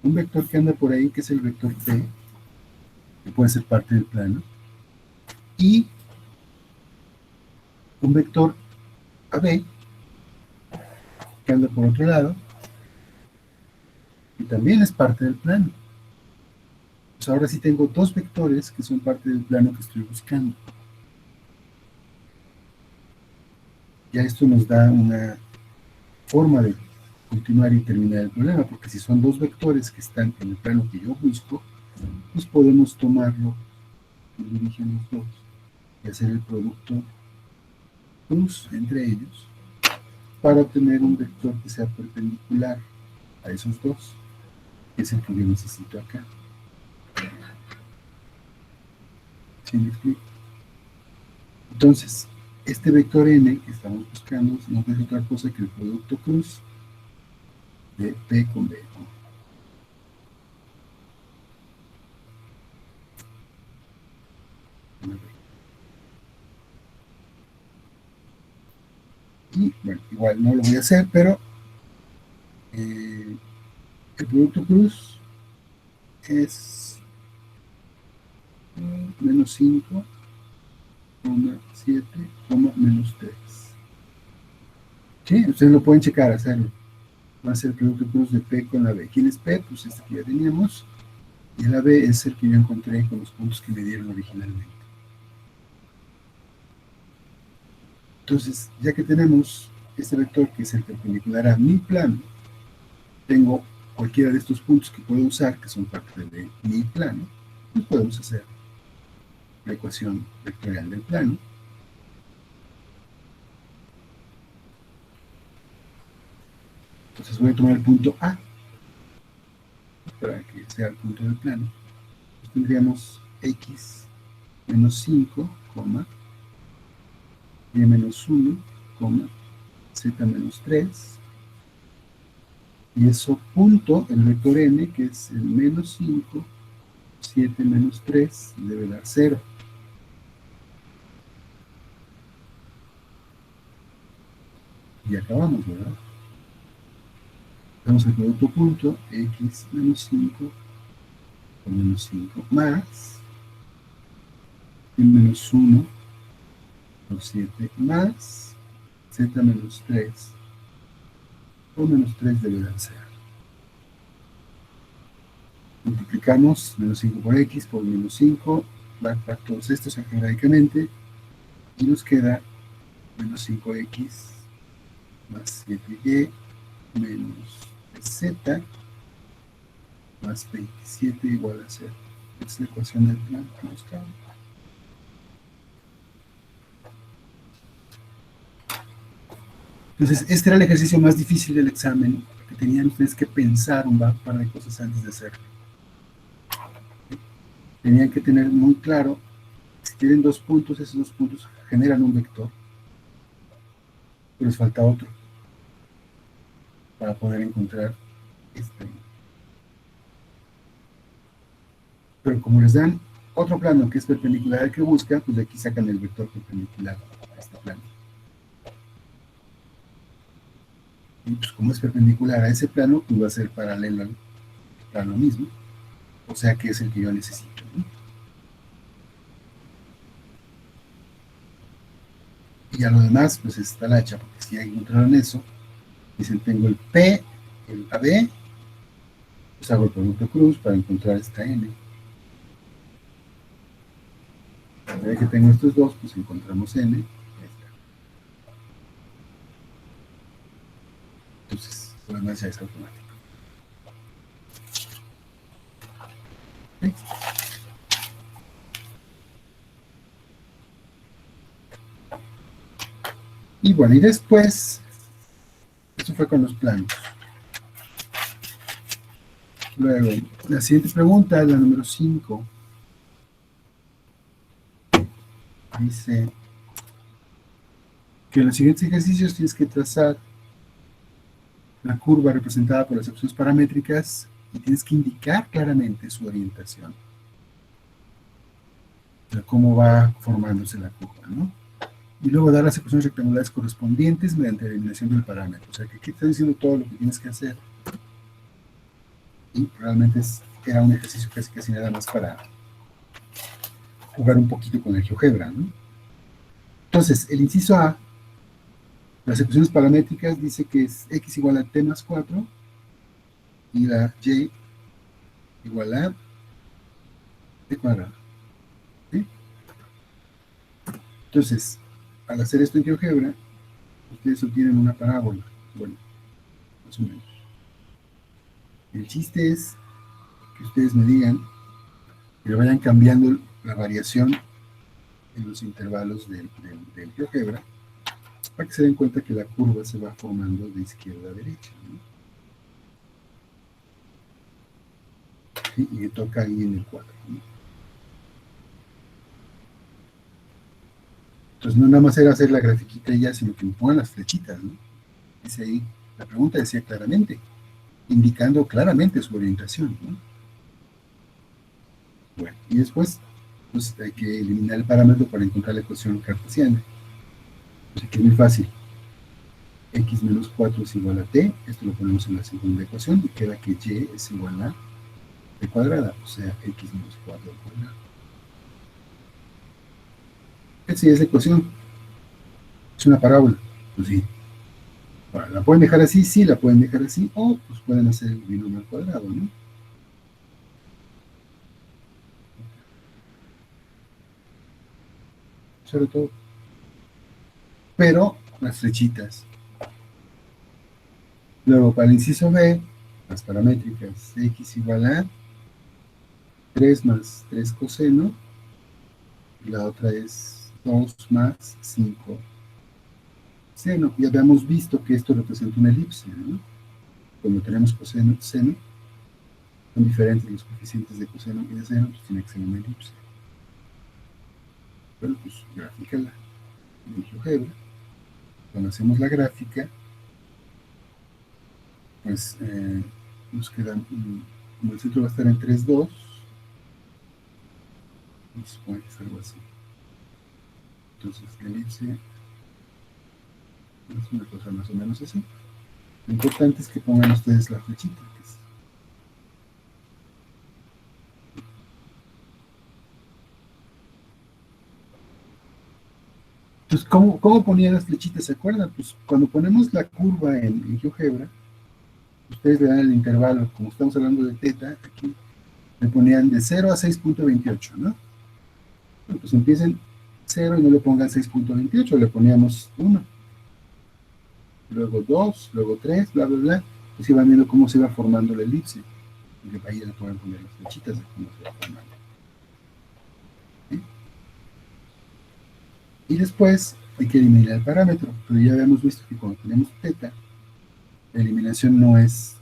Un vector que anda por ahí, que es el vector P, que puede ser parte del plano, y un vector AB, que anda por otro lado, y también es parte del plano. Pues ahora sí tengo dos vectores que son parte del plano que estoy buscando. Ya esto nos da una forma de continuar y terminar el problema, porque si son dos vectores que están en el plano que yo busco, pues podemos tomarlo y dirigir los dos y hacer el producto cruz entre ellos para obtener un vector que sea perpendicular a esos dos, que es el que yo necesito acá. ¿Sí me explico? Entonces, este vector n que estamos buscando no es otra cosa que el producto cruz de P con B. Y bueno, igual no lo voy a hacer, pero el producto cruz es menos 5, 7, menos 3. ¿Sí? Ustedes lo pueden checar, hacerlo. Va a ser el producto cruz de P con la B. ¿Quién es P? Pues este que ya teníamos. Y la B es el que yo encontré con los puntos que me dieron originalmente. Entonces, ya que tenemos este vector que es el perpendicular a mi plano, tengo cualquiera de estos puntos que puedo usar, que son parte de mi plano, pues podemos hacer la ecuación vectorial del plano. Entonces voy a tomar el punto A para que sea el punto del plano. Entonces tendríamos x menos 5, y menos 1, z menos 3, y eso punto el vector n, que es el menos 5, 7 menos 3, debe dar 0. Y acabamos, ¿verdad? Damos el producto punto, x menos 5 con menos 5 más y menos 1 por 7 más z menos 3 o menos 3 debe dar 0. Multiplicamos menos 5 por x por menos 5, va a todos estos algebraicamente y nos queda menos 5x más 7y menos z más 27 igual a 0. Esta es la ecuación del plano que buscamos. Entonces, este era el ejercicio más difícil del examen, que tenían ustedes que pensar un par de cosas antes de hacerlo. Tenían que tener muy claro, si tienen dos puntos, esos dos puntos generan un vector, pero les falta otro para poder encontrar este. Pero como les dan otro plano que es perpendicular al que busca, pues de aquí sacan el vector perpendicular a este plano. Y pues como es perpendicular a ese plano, pues va a ser paralelo al plano mismo, o sea que es el que yo necesito, ¿no? Y a lo demás, pues está la hacha, porque si encontraron eso, dicen tengo el P, el AB, pues hago el producto cruz para encontrar esta N. A ver que tengo estos dos, pues encontramos N. Entonces, lo demás ya es automático. ¿Sí? Y bueno, y después, esto fue con los planos. Luego, la siguiente pregunta, la número 5. Dice que en los siguientes ejercicios tienes que trazar la curva representada por las opciones paramétricas y tienes que indicar claramente su orientación. O sea, cómo va formándose la curva, ¿no? y luego dar las ecuaciones rectangulares correspondientes mediante la eliminación del parámetro. O sea, que aquí está diciendo todo lo que tienes que hacer. Y realmente era un ejercicio casi nada más para jugar un poquito con el GeoGebra, ¿no? Entonces, el inciso A, las ecuaciones paramétricas dice que es x igual a t más 4 y la y igual a t cuadrado. ¿Sí? Entonces, al hacer esto en GeoGebra, ustedes obtienen una parábola. Bueno, más o menos. El chiste es que ustedes me digan que le vayan cambiando la variación en los intervalos del GeoGebra para que se den cuenta que la curva se va formando de izquierda a derecha, ¿no? ¿Sí? Y me toca ahí en el 4, ¿no? Entonces no nada más era hacer la grafiquita y ya, sino que me pongan las flechitas, ¿no? Dice ahí, la pregunta decía claramente, indicando claramente su orientación, ¿no? Bueno, y después pues hay que eliminar el parámetro para encontrar la ecuación cartesiana. Así que es muy fácil. X menos 4 es igual a t, esto lo ponemos en la segunda ecuación y queda que y es igual a t cuadrada, o sea, x menos 4 al cuadrado. Esa es la ecuación. Es una parábola. Pues sí. Ahora, ¿la pueden dejar así? Sí, la pueden dejar así, o pues pueden hacer el binomio al cuadrado, ¿no? Sobre todo. Pero las flechitas. Luego, para el inciso B, las paramétricas, x igual a 3 más 3 coseno, y la otra es 2 más 5 seno. Ya habíamos visto que esto representa una elipse, ¿no? Cuando tenemos coseno y seno, son diferentes los coeficientes de coseno y de seno, pues tiene que ser una elipse. Bueno, pues grafícala en GeoGebra. Cuando hacemos la gráfica, pues nos quedan, como el centro va a estar en 3, 2, y supone que es algo así. Entonces la elipse es una cosa más o menos así. Lo importante es que pongan ustedes la flechita, que es entonces, ¿cómo ponían las flechitas? ¿Se acuerdan? Pues cuando ponemos la curva en GeoGebra, ustedes le dan el intervalo, como estamos hablando de teta, aquí le ponían de 0 a 6.28, ¿no? Bueno, pues empiecen 0 y no le pongan 6.28, le poníamos 1, luego 2, luego 3, bla, bla, bla. Pues iban viendo cómo se iba formando la elipse. Y ahí le pueden poner las flechitas de cómo se va formando. ¿Sí? Y después hay que eliminar el parámetro, pero ya habíamos visto que cuando tenemos teta, la eliminación no es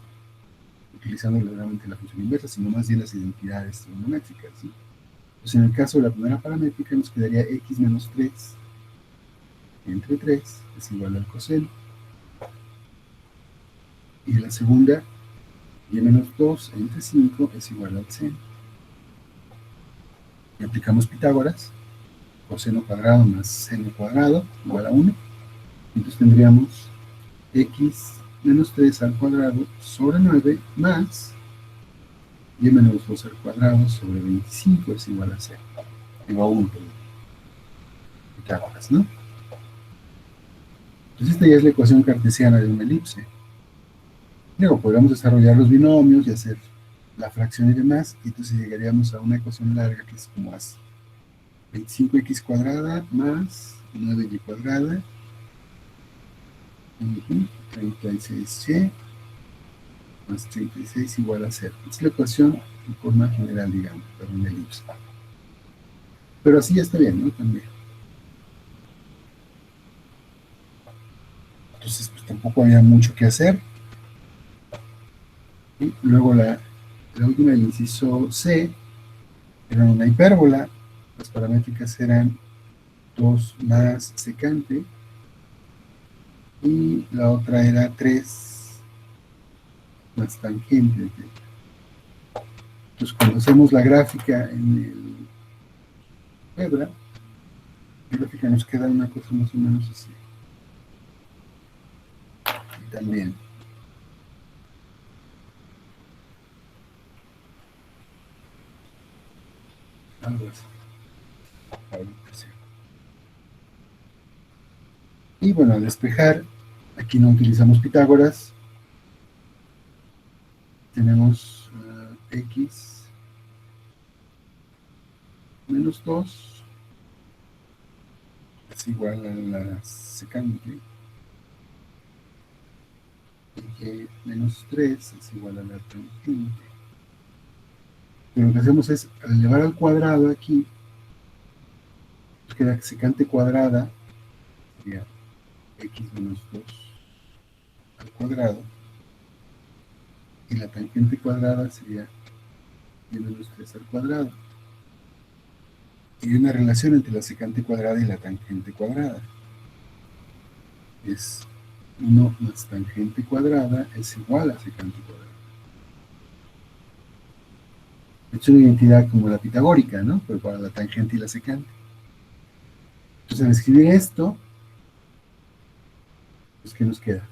utilizando realmente la función inversa, sino más bien las identidades trigonométricas, ¿sí? Pues en el caso de la primera paramétrica nos quedaría x menos 3 entre 3 es igual al coseno. Y la segunda, y menos 2 entre 5 es igual al seno. Y aplicamos Pitágoras, coseno cuadrado más seno cuadrado igual a 1. Entonces tendríamos x menos 3 al cuadrado sobre 9 más y menos 2 al cuadrado sobre 25 es igual a 0. Igual a 1, Pitágoras, ¿no? Entonces esta ya es la ecuación cartesiana de una elipse. Luego podríamos desarrollar los binomios y hacer la fracción y demás, y entonces llegaríamos a una ecuación larga que es como así. 25x cuadrada más 9y cuadrada, 36y más 36 igual a 0. Es la ecuación en forma general, digamos, para una elipse. Pero así ya está bien, ¿no? También. Entonces, pues tampoco había mucho que hacer. Y luego la última, el inciso C, era una hipérbola. Las paramétricas eran 2 más secante. Y la otra era 3 más tangente. Entonces, cuando hacemos la gráfica en el GeoGebra, gráfica nos queda una cosa más o menos así. Y también. Algo así. Ahorita sí. Y bueno, al despejar, aquí no utilizamos Pitágoras. Tenemos x menos 2 es igual a la secante. Y que menos 3 es igual a la tangente. Pero lo que hacemos es, al elevar al cuadrado aquí, nos queda secante cuadrada, sería x menos 2 al cuadrado, y la tangente cuadrada sería y menos 3 al cuadrado. Y hay una relación entre la secante cuadrada y la tangente cuadrada. Es 1 más tangente cuadrada es igual a secante cuadrada. Es una identidad como la pitagórica, ¿no? Pero para la tangente y la secante. Entonces, al escribir esto, pues, ¿qué nos queda?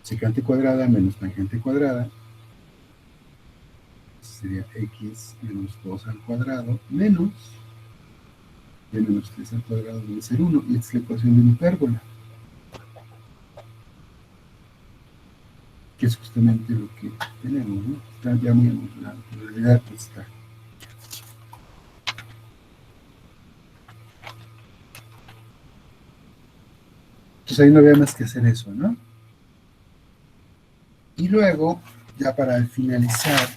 Secante cuadrada menos tangente cuadrada sería x menos 2 al cuadrado menos y menos 3 al cuadrado debe ser 1. Y esta es la ecuación de una hipérbola, que es justamente lo que tenemos, ¿no? Está ya muy emocionado, en realidad pues está. Entonces ahí no había más que hacer eso, ¿no? Y luego, ya para finalizar,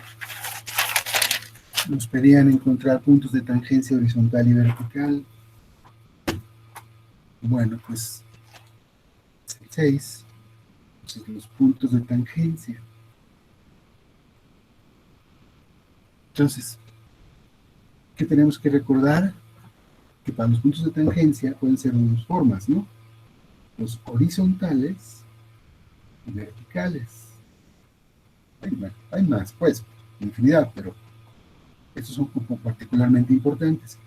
nos pedían encontrar puntos de tangencia horizontal y vertical. Bueno, pues 6, entonces los puntos de tangencia. Entonces, ¿qué tenemos que recordar? Que para los puntos de tangencia pueden ser de dos formas, ¿no? Los horizontales y verticales. Hay más, pues, infinidad, pero estos son como particularmente importantes.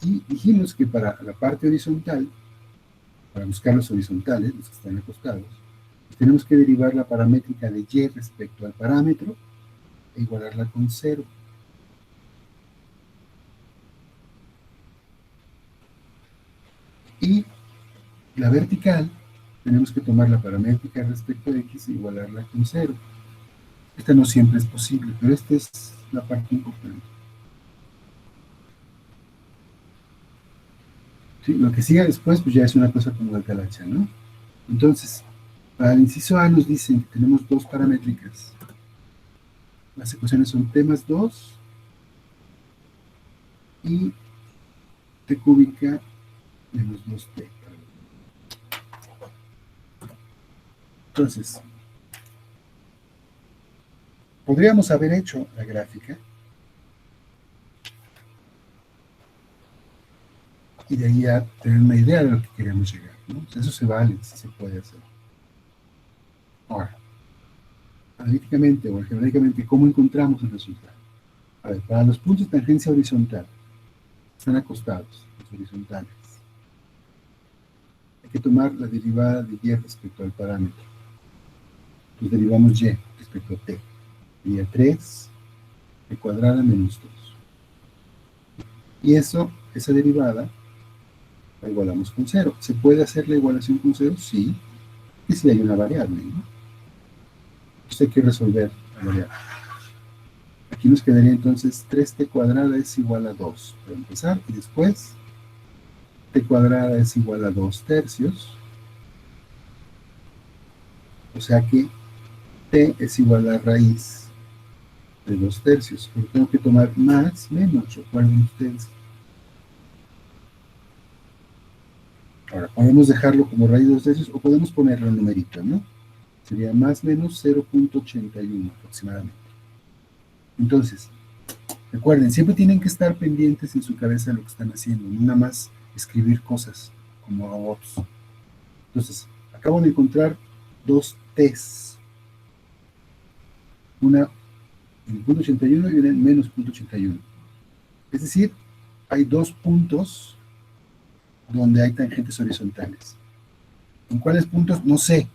Y dijimos que para la parte horizontal, para buscar los horizontales, los que están acostados, tenemos que derivar la paramétrica de y respecto al parámetro e igualarla con 0. Y la vertical, tenemos que tomar la paramétrica respecto a x e igualarla con 0. Esta no siempre es posible, pero esta es la parte importante. ¿Sí? Lo que siga después, pues ya es una cosa como la talacha, ¿no? Entonces, para el inciso A nos dicen que tenemos dos paramétricas. Las ecuaciones son t más 2 y t cúbica menos 2t. Entonces, podríamos haber hecho la gráfica y de ahí a tener una idea de lo que queremos llegar, ¿no? O sea, eso se vale, sí se puede hacer. Ahora, analíticamente o algebraicamente, ¿cómo encontramos el resultado? A ver, para los puntos de tangencia horizontal, están acostados, los horizontales. Hay que tomar la derivada de y respecto al parámetro. Entonces derivamos y respecto a t. Sería 3 t cuadrada menos 2. Y eso, esa derivada, la igualamos con 0. ¿Se puede hacer la igualación con 0? Sí. Y si hay una variable, ¿no? Entonces hay que resolver la variable. Aquí nos quedaría entonces 3t cuadrada es igual a 2, para empezar, y después t cuadrada es igual a 2 tercios, o sea que t es igual a raíz de 2 tercios, pero tengo que tomar más, menos, recuerden ustedes. Ahora, podemos dejarlo como raíz de 2 tercios o podemos ponerlo en numerito, ¿no? Sería más menos 0.81 aproximadamente. Entonces, recuerden, siempre tienen que estar pendientes en su cabeza de lo que están haciendo, no nada más escribir cosas como robots. Entonces, acabo de encontrar dos T's. Una en el punto 81 y una en menos punto 81. Es decir, hay dos puntos donde hay tangentes horizontales. ¿En cuáles puntos? No sé.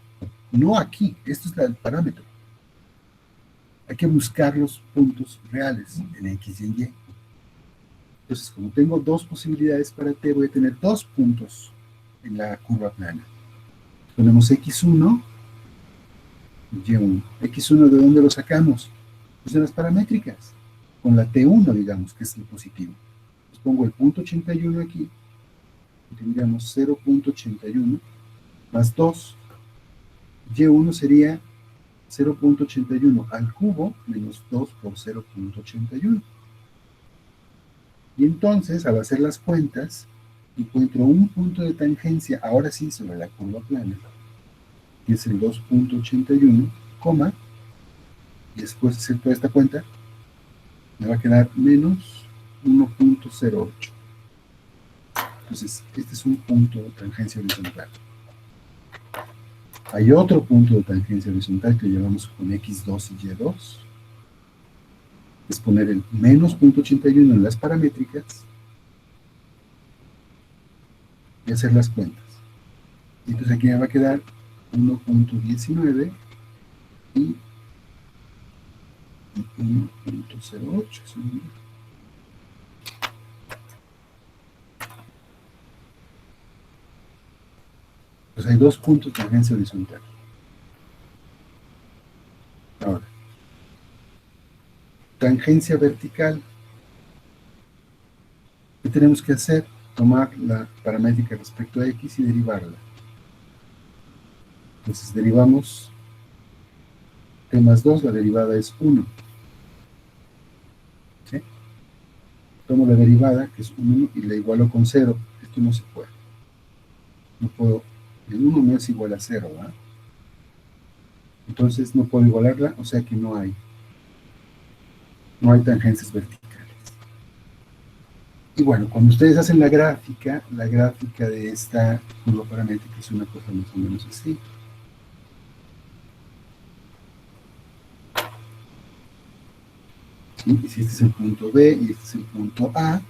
No aquí. Esto es el parámetro. Hay que buscar los puntos reales en X y en Y. Entonces, como tengo dos posibilidades para T, voy a tener dos puntos en la curva plana. Ponemos X1 y Y1. X1, ¿de dónde lo sacamos? Pues de las paramétricas. Con la T1, digamos, que es el positivo. Pues pongo el punto 81 aquí. Y tendríamos 0.81 más 2. Y1 sería 0.81 al cubo menos 2 por 0.81. Y entonces, al hacer las cuentas, encuentro un punto de tangencia, ahora sí, sobre la curva plana, que es el 2.81, coma, y después de hacer toda esta cuenta, me va a quedar menos 1.08. Entonces, este es un punto de tangencia horizontal. Hay otro punto de tangencia horizontal que llevamos con X2 y Y2. Es poner el menos 0.81 en las paramétricas y hacer las cuentas. Y entonces aquí me va a quedar 1.19 y 1.08. Pues hay dos puntos de tangencia horizontal. Ahora, tangencia vertical. ¿Qué tenemos que hacer? Tomar la paramétrica respecto a X y derivarla. Entonces derivamos T más 2, la derivada es 1. ¿Sí? Tomo la derivada, que es 1, y la igualo con 0. Esto no se puede. No puedo, el 1 no es igual a 0, ¿verdad? Entonces no puedo igualarla, o sea que no hay tangencias verticales. Y bueno, cuando ustedes hacen la gráfica de esta curva paramétrica es una cosa más o menos así. ¿Sí? Y si este es el punto B y este es el punto A,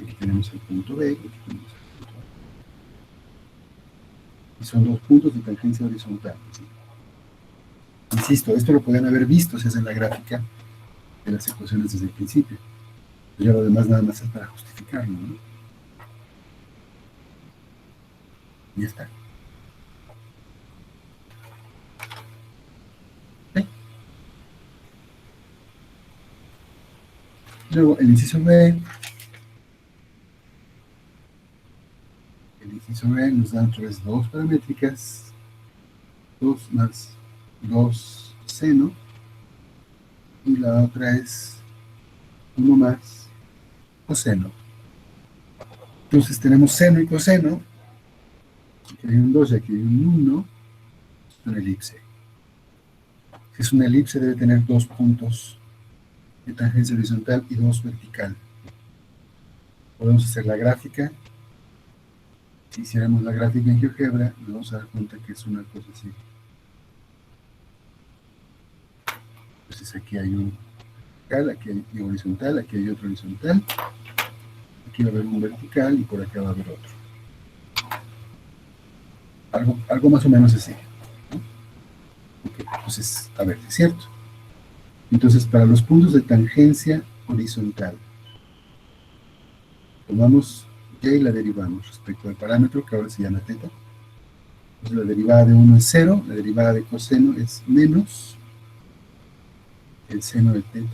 aquí tenemos el punto B y aquí tenemos el punto A. Y son dos puntos de tangencia horizontal. ¿Sí? Insisto, esto lo podrían haber visto si hacen la gráfica de las ecuaciones desde el principio. Ya lo demás nada más es para justificarlo, ¿no? Y ya está. ¿Sí? Luego, el inciso B nos da otra vez dos paramétricas, 2 más 2 seno, y la otra es 1 más coseno. Entonces tenemos seno y coseno, aquí hay un 2 y aquí hay un 1, es una elipse. Si es una elipse debe tener dos puntos de tangencia horizontal y dos vertical. Podemos hacer la gráfica. Si hiciéramos la gráfica en GeoGebra, nos vamos a dar cuenta que es una cosa así. Entonces aquí hay un vertical, aquí hay horizontal, aquí hay otro horizontal, aquí va a haber un vertical y por acá va a haber otro. Algo más o menos así, ¿no? Okay, entonces, a ver, ¿es cierto? Entonces, para los puntos de tangencia horizontal, tomamos y la derivamos respecto al parámetro que ahora se llama θ. Entonces, la derivada de 1 es 0, la derivada de coseno es menos el seno de θ.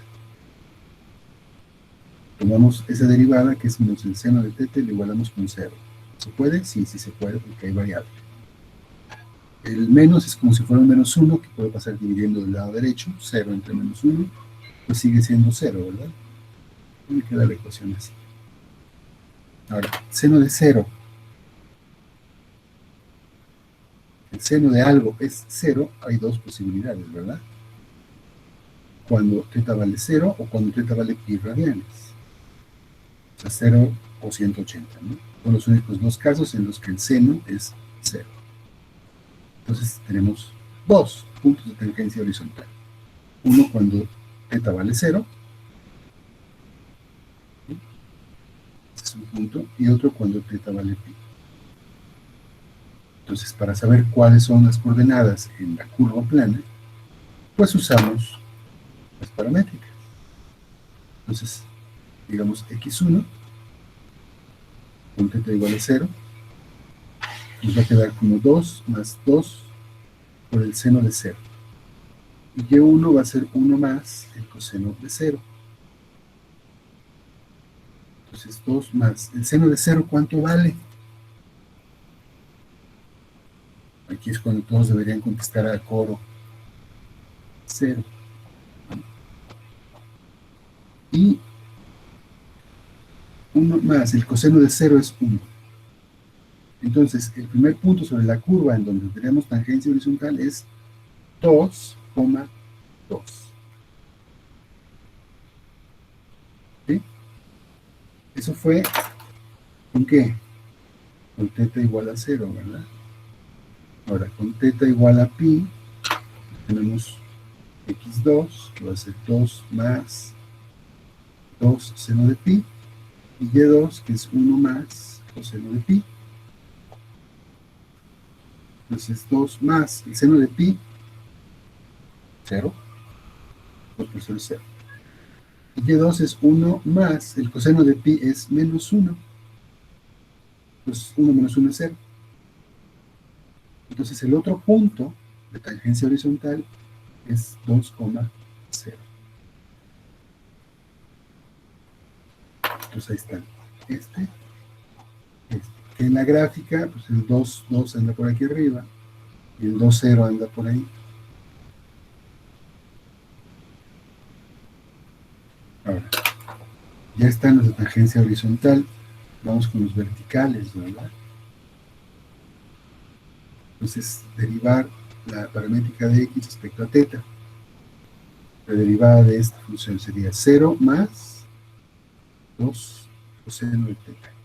Tomamos esa derivada, que es menos el seno de θ, y la igualamos con 0. ¿Se puede? Sí, sí se puede, porque hay variable. El menos es como si fuera un menos 1, que puede pasar dividiendo del lado derecho, 0 entre menos 1, pues sigue siendo 0, ¿verdad? Y me queda la ecuación así. Ahora, seno de 0. El seno de algo es 0, hay dos posibilidades, ¿verdad? Cuando θ vale 0 o cuando θ vale pi radianes. O sea, 0 o 180, ¿no? Son los únicos dos casos en los que el seno es 0. Entonces tenemos dos puntos de tangencia horizontal. Uno cuando θ vale 0, ¿sí? es un punto, y otro cuando θ vale pi. Entonces, para saber cuáles son las coordenadas en la curva plana, pues usamos las paramétricas. Entonces, digamos x1, con θ igual a 0, nos va a quedar como 2 más 2 por el seno de 0. Y y1 va a ser 1 más el coseno de 0. Entonces 2 más el seno de 0, ¿cuánto vale? Aquí es cuando todos deberían contestar a coro 0. Y 1 más el coseno de 0 es 1. Entonces, el primer punto sobre la curva en donde tenemos tangencia horizontal es 2,2. ¿Sí? Eso fue, ¿con qué? Con θ igual a 0, ¿verdad? Ahora, con θ igual a pi, tenemos x2, que va a ser 2 más 2 seno de pi, y y2, que es 1 más coseno de pi. Entonces 2 más el seno de pi, 0, 2 por 0 es 0. Y y2 es 1 más el coseno de pi es menos 1. Pues 1 menos 1 es 0. Entonces el otro punto de tangencia horizontal es 2,0. Entonces ahí están. Este. En la gráfica, pues el 2 anda por aquí arriba y el 2,0 anda por ahí. Ahora, ya están los de tangencia horizontal. Vamos con los verticales, ¿verdad? Entonces, derivar la paramétrica de x respecto a θ. La derivada de esta función sería 0 más 2 coseno de θ.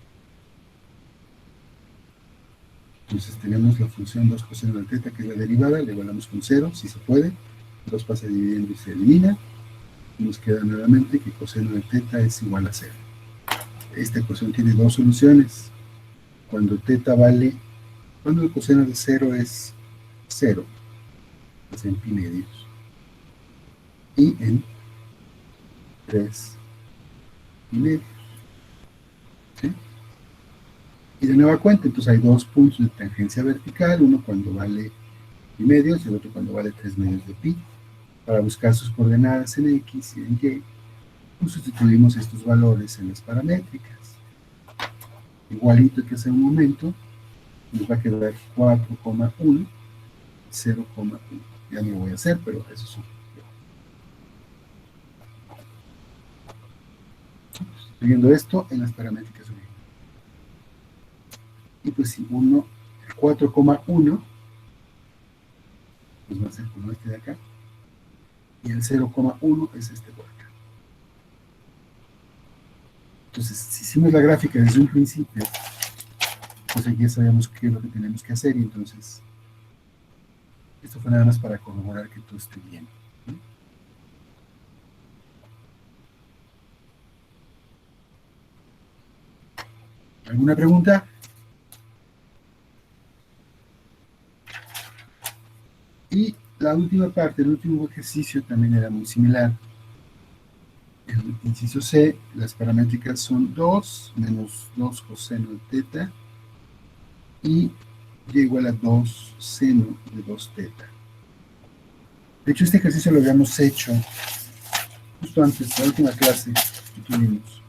Entonces tenemos la función 2 coseno de θ, que es la derivada, le igualamos con 0, si se puede. 2 pasa dividiendo y se elimina. Y nos queda nuevamente que coseno de θ es igual a 0. Esta ecuación tiene dos soluciones. Cuando cuando el coseno de 0 es 0, es en pi medios. Y en 3 pi medios. ¿Sí? Y de nueva cuenta, entonces hay dos puntos de tangencia vertical, uno cuando vale pi medios y el otro cuando vale 3 medios de pi. Para buscar sus coordenadas en x y en y, pues sustituimos estos valores en las paramétricas. Igualito que hace un momento, nos va a quedar 4,1, 0,1. Ya no lo voy a hacer, pero eso es un... Estoy viendo esto en las paramétricas originales. Y pues si uno, el 4,1, pues va a ser como este de acá. Y el 0,1 es este por acá. Entonces, si hicimos la gráfica desde un principio, pues aquí ya sabemos qué es lo que tenemos que hacer, y entonces esto fue nada más para corroborar que todo esté bien. ¿Alguna pregunta? Y la última parte, el último ejercicio también era muy similar. El inciso C, las paramétricas son 2 menos 2 coseno de θ y y igual a 2 seno de 2θ. De hecho, este ejercicio lo habíamos hecho justo antes, la última clase que tuvimos.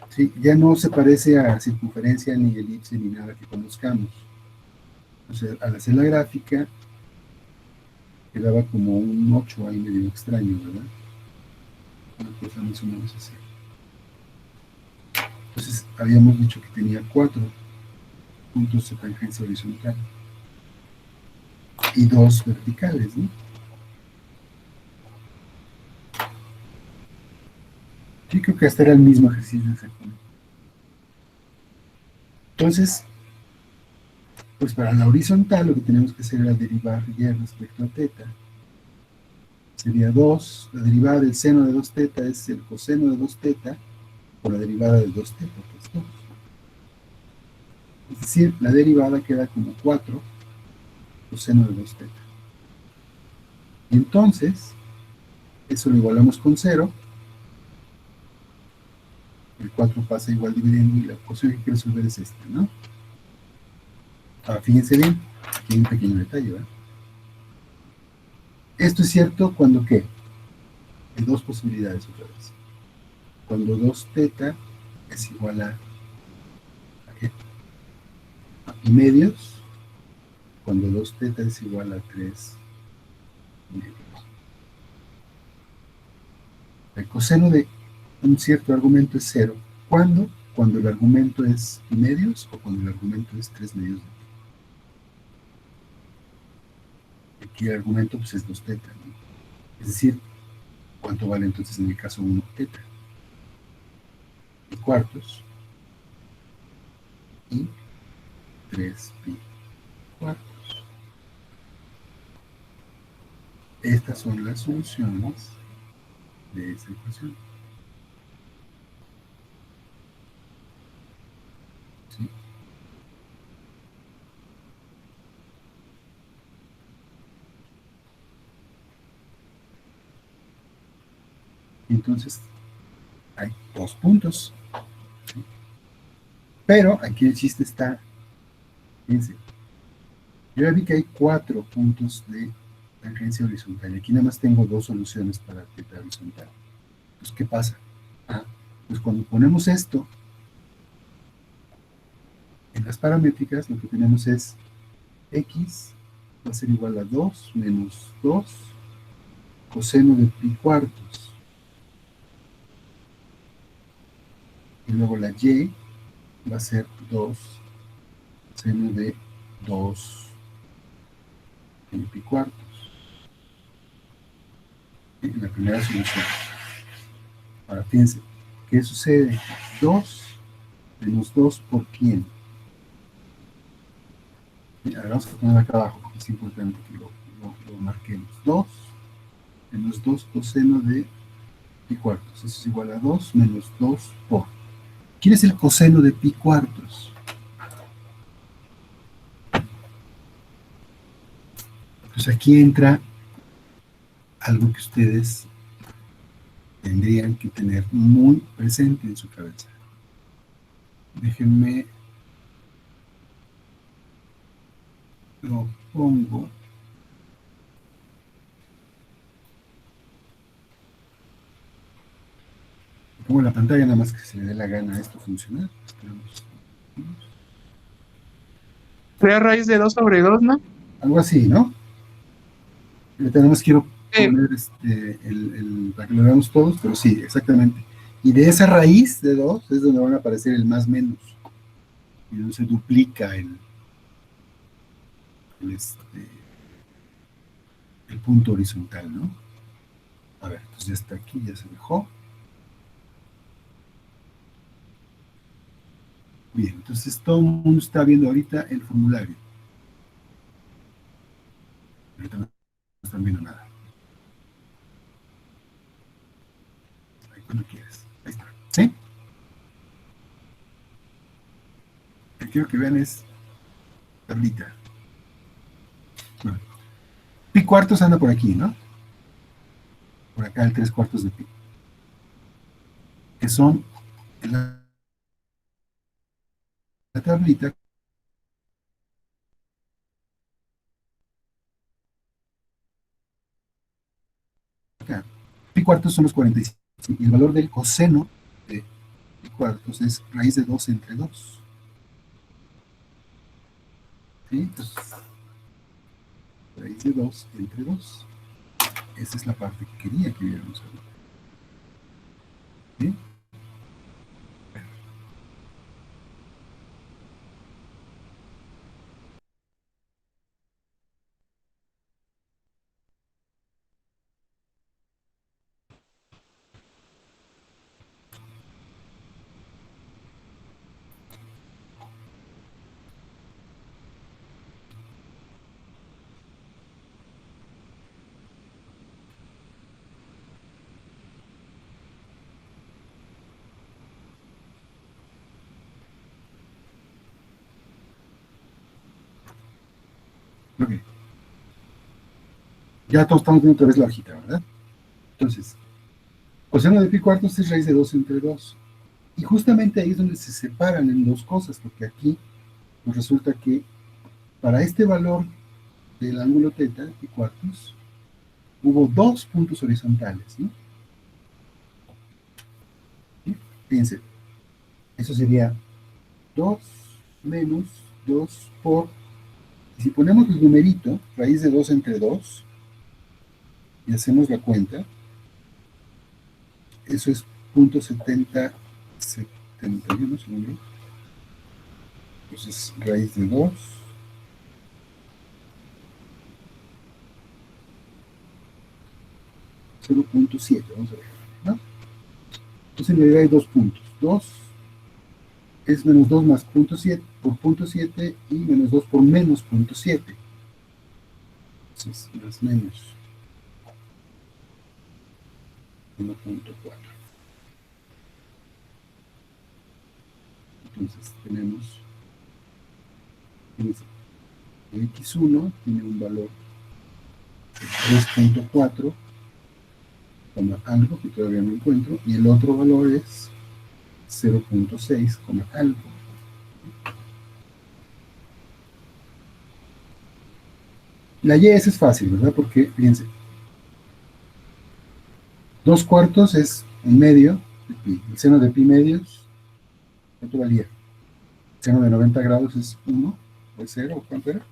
Sí, ya no se parece a circunferencia, ni elipse, ni nada que conozcamos. O sea, al hacer la gráfica, quedaba como un 8 ahí medio extraño, ¿verdad? Una cosa más o menos así. Entonces, habíamos dicho que tenía 4 puntos de tangencia horizontal y 2 verticales, ¿no? Yo creo que hasta era el mismo ejercicio exactamente. Entonces, pues para la horizontal lo que tenemos que hacer era derivar y respecto a θ. Sería 2, la derivada del seno de 2θ es el coseno de 2θ por la derivada de 2 teta, que es 2. Es decir, la derivada queda como 4 coseno de 2 teta. Y entonces, eso lo igualamos con 0. El 4 pasa igual dividiendo y la ecuación que quiero resolver es esta, ¿no? Ahora, fíjense bien, aquí hay un pequeño detalle, ¿verdad? Esto es cierto cuando, ¿qué? Hay dos posibilidades otra vez. Cuando 2 teta es igual ¿a qué? A pi medios, cuando 2 teta es igual a 3 medios. El coseno de un cierto argumento es 0. ¿Cuándo? Cuando el argumento es pi medios o cuando el argumento es 3 medios de pi. Aquí el argumento pues, es 2 teta, ¿no? Es decir, ¿cuánto vale entonces en el caso 1 teta? Pi cuartos y 3 pi cuartos. Estas son las soluciones de esa ecuación. ¿Sí? Entonces, hay 2 puntos. ¿Sí? Pero aquí el chiste está, fíjense, yo ya vi que hay 4 puntos de tangencia horizontal. Y aquí nada más tengo 2 soluciones para teta horizontal. Pues, ¿qué pasa? Ah, pues cuando ponemos esto en las paramétricas, lo que tenemos es x va a ser igual a 2 menos 2 coseno de pi cuartos. Y luego la y va a ser 2 seno de 2 pi cuartos. En la primera solución. Ahora fíjense, ¿qué sucede? 2 menos 2 por quién. Ahora vamos a poner acá abajo, porque es importante que lo marquemos. 2 menos 2 coseno de pi cuartos. Eso es igual a 2 menos 2 por. ¿Quién es el coseno de pi cuartos? Pues aquí entra algo que ustedes tendrían que tener muy presente en su cabeza. Déjenme, lo pongo. Pongo en la pantalla nada más que se le dé la gana a esto funcionar. Esperamos. Sería raíz de 2 sobre 2, ¿no? Algo así, ¿no? Ahorita nada más quiero Sí. poner para que lo veamos todos, pero sí, exactamente. Y de esa raíz de 2 es donde van a aparecer el más menos. Y donde se duplica el, este, el punto horizontal, ¿no? A ver, entonces ya está aquí, ya se dejó. Bien, entonces todo el mundo está viendo ahorita el formulario. Ahorita no están viendo nada. Ahí cuando quieras. Ahí está. ¿Sí? Lo que quiero que vean es tablita. Bueno, pi cuartos anda por aquí, ¿no? Por acá el 3/4 de pi. Que son en la tablita. Acá. Pi cuartos son los 45. Y el valor del coseno de pi cuartos es raíz de 2 entre 2. ¿Sí? Entonces, raíz de 2 entre 2. Esa es la parte que quería que viéramos ahorita. ¿Sí? Ok. Ya todos estamos viendo otra vez la hojita, ¿verdad? Entonces, coseno de pi cuartos es raíz de 2 entre 2. Y justamente ahí es donde se separan en dos cosas, porque aquí nos resulta que para este valor del ángulo teta, pi cuartos, hubo dos puntos horizontales, ¿no? ¿Sí? Fíjense, eso sería 2 menos 2 por, y si ponemos el numerito, raíz de 2 entre 2, y hacemos la cuenta, eso es punto 71, según yo. Entonces, raíz de 2, 0.7, vamos a ver, ¿no? Entonces en realidad hay dos puntos. 2 es menos 2 más punto 7 por punto 7 y menos 2 por menos punto 7. Entonces, más menos 1.4. Entonces tenemos, fíjense, x1 tiene un valor de 3.4, algo que todavía no encuentro, y el otro valor es 0.6, algo. La y esa es fácil, ¿verdad? Porque, fíjense, 2 cuartos es un medio de pi. El seno de pi medios, ¿cuánto valía? El seno de 90 grados es 1, o es 0, ¿cuánto era?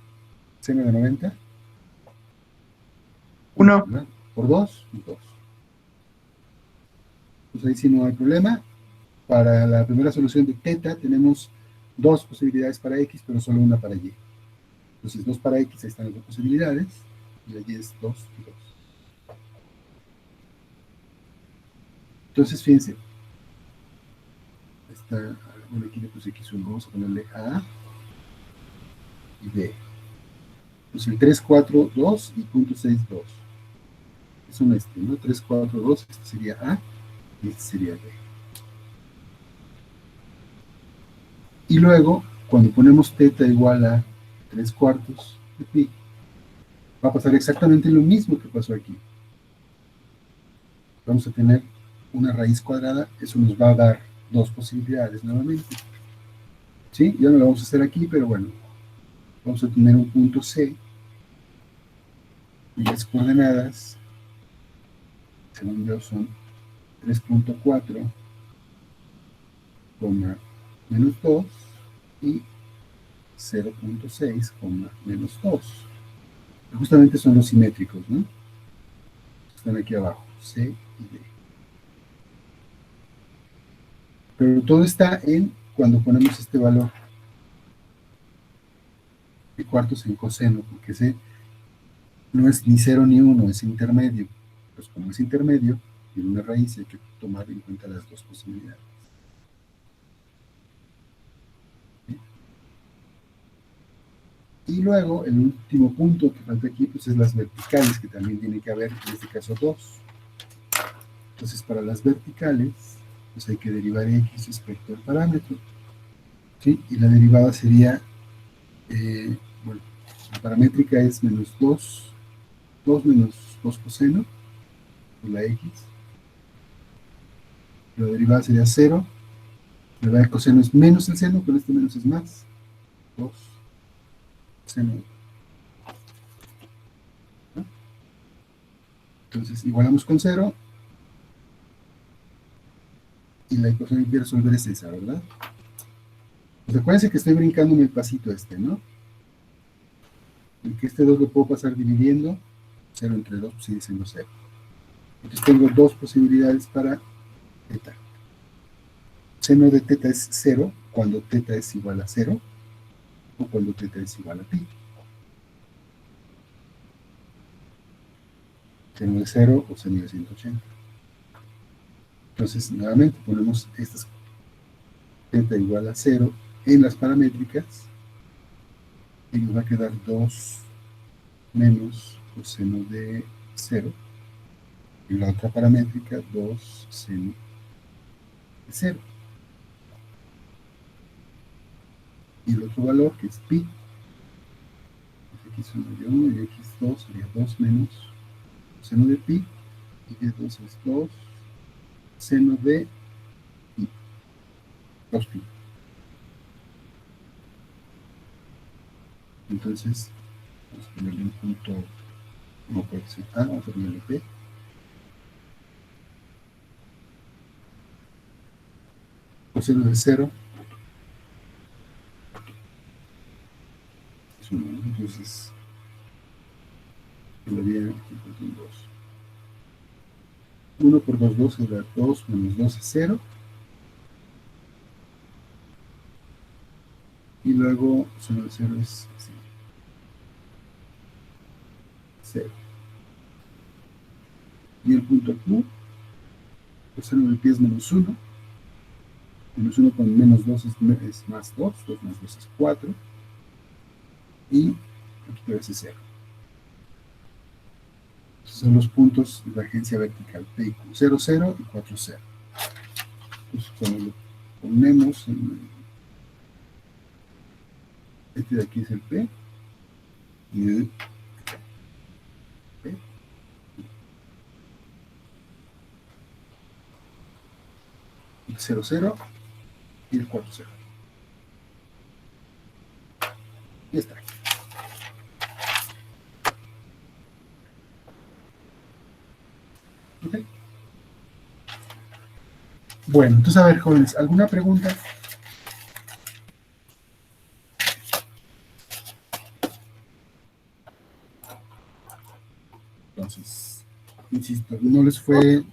Seno de 90, 1. ¿verdad? Por 2, 2. Pues ahí sí no hay problema. Para la primera solución de teta tenemos dos posibilidades para x, pero solo una para y. Entonces 2 para x, ahí están las dos posibilidades, y la y es 2 y 2. Entonces fíjense, bueno, aquí le puse x1, vamos a ponerle a y b. Pues el 3, 4, 2 y punto 6, 2. Son ¿no? 3, 4, 2, este sería a y este sería b. Y luego, cuando ponemos teta igual a 3 cuartos de pi, va a pasar exactamente lo mismo que pasó aquí. Vamos a tener una raíz cuadrada, eso nos va a dar dos posibilidades nuevamente. ¿Sí? Ya no lo vamos a hacer aquí, pero bueno, vamos a tener un punto C y las coordenadas, según yo, son 3.4, menos 2 y 0.6, menos 2. Justamente son los simétricos, ¿no? Están aquí abajo, C y D. Pero todo está en cuando ponemos este valor de cuartos en coseno, porque ese no es ni 0 ni 1, es intermedio. Pues como es intermedio, tiene una raíz y hay que tomar en cuenta las dos posibilidades. ¿Sí? Y luego, el último punto que falta aquí, pues es las verticales, que también tiene que haber, en este caso, 2. Entonces, para las verticales, pues hay que derivar x respecto al parámetro. ¿Sí? Y la derivada sería, bueno, la paramétrica es menos 2, 2 menos 2 coseno, por la x. La derivada sería 0. La derivada de coseno es menos el seno, con este menos es más. 2 seno. ¿No? Entonces, igualamos con 0. Y la ecuación que quiero resolver es esa, ¿verdad? Pues acuérdense que estoy brincando en el pasito este, ¿no? Y que este 2 lo puedo pasar dividiendo. 0 entre 2 pues sigue siendo 0. Entonces tengo dos posibilidades para teta. Seno de teta es 0 cuando teta es igual a 0 o cuando teta es igual a pi. Seno de 0 o seno de 180. Entonces, nuevamente ponemos estas teta igual a 0 en las paramétricas y nos va a quedar 2 menos coseno de 0. Y la otra paramétrica, 2 seno de 0. Y el otro valor, que es pi, aquí seno de 1 y x2 sería 2 menos seno de pi, y y2 es 2 seno de pi, 2 pi. Entonces, vamos a ponerle un punto, no puede ser A, vamos a ponerle P. Coseno de 0 es 1, ¿no? Entonces, quedaría aquí con 2. 1 por 2, 2 será 2 menos 2 es 0. Y luego seno de 0 es así. 0. Y el punto Q, coseno de pi es menos 1. Menos 1 con menos 2 es más 2. 2 más 2 es 4. Y aquí debe ser 0. Estos son los puntos de tangencia vertical. P y Q. 0, 0 y 4, 0. Entonces cuando lo ponemos este de aquí es el P. Y el P. El 0, 0 y el 4, 0. Y está. ¿Ok? Bueno, entonces a ver, jóvenes, ¿alguna pregunta? Entonces, insisto, no les fue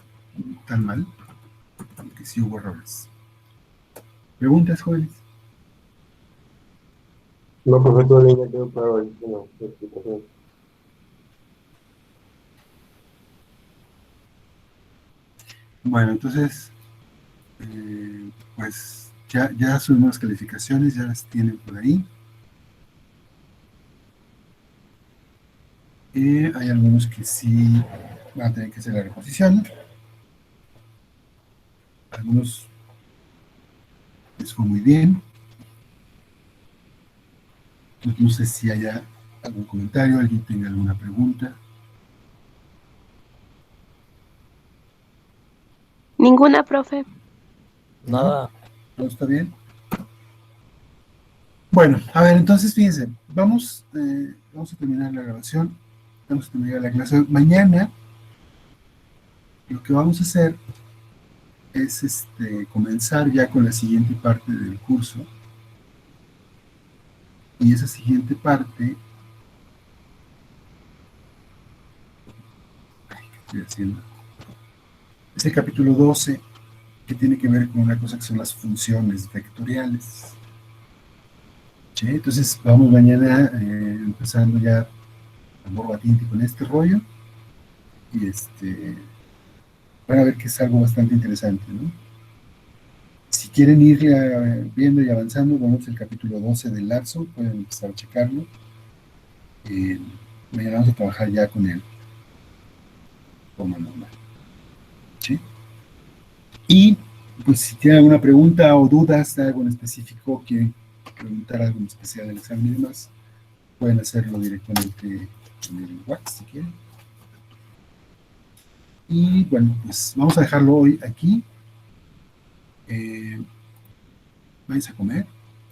tan mal, porque sí hubo errores. ¿Preguntas, jóvenes? No, profe, todo ya quedó claro ahí, bueno, la explicación. Bueno, entonces, pues ya subimos las calificaciones, ya las tienen por ahí. Hay algunos que sí van a tener que hacer la reposición. Algunos les fue muy bien. Entonces, no sé si haya algún comentario, alguien tenga alguna pregunta. Ninguna, profe. Nada. ¿Todo está bien? Bueno, a ver, entonces fíjense, vamos a terminar la grabación. Vamos a terminar la clase. Mañana lo que vamos a hacer es comenzar ya con la siguiente parte del curso. Y esa siguiente parte... Ay, ¿qué estoy haciendo? Es el capítulo 12, que tiene que ver con una cosa que son las funciones vectoriales. ¿Sí? Entonces vamos mañana empezando ya a borbatinti con este rollo. Y van a ver que es algo bastante interesante, ¿no? Si quieren ir viendo y avanzando, vamos al capítulo 12 del Larso, pueden empezar a checarlo. Mañana vamos a trabajar ya con él como normal. ¿Sí? Y pues si tienen alguna pregunta o dudas de algo en específico, quieren preguntar algo en especial del examen y demás, pueden hacerlo directamente en el WhatsApp si quieren. Y bueno, pues vamos a dejarlo hoy aquí. Vais a comer.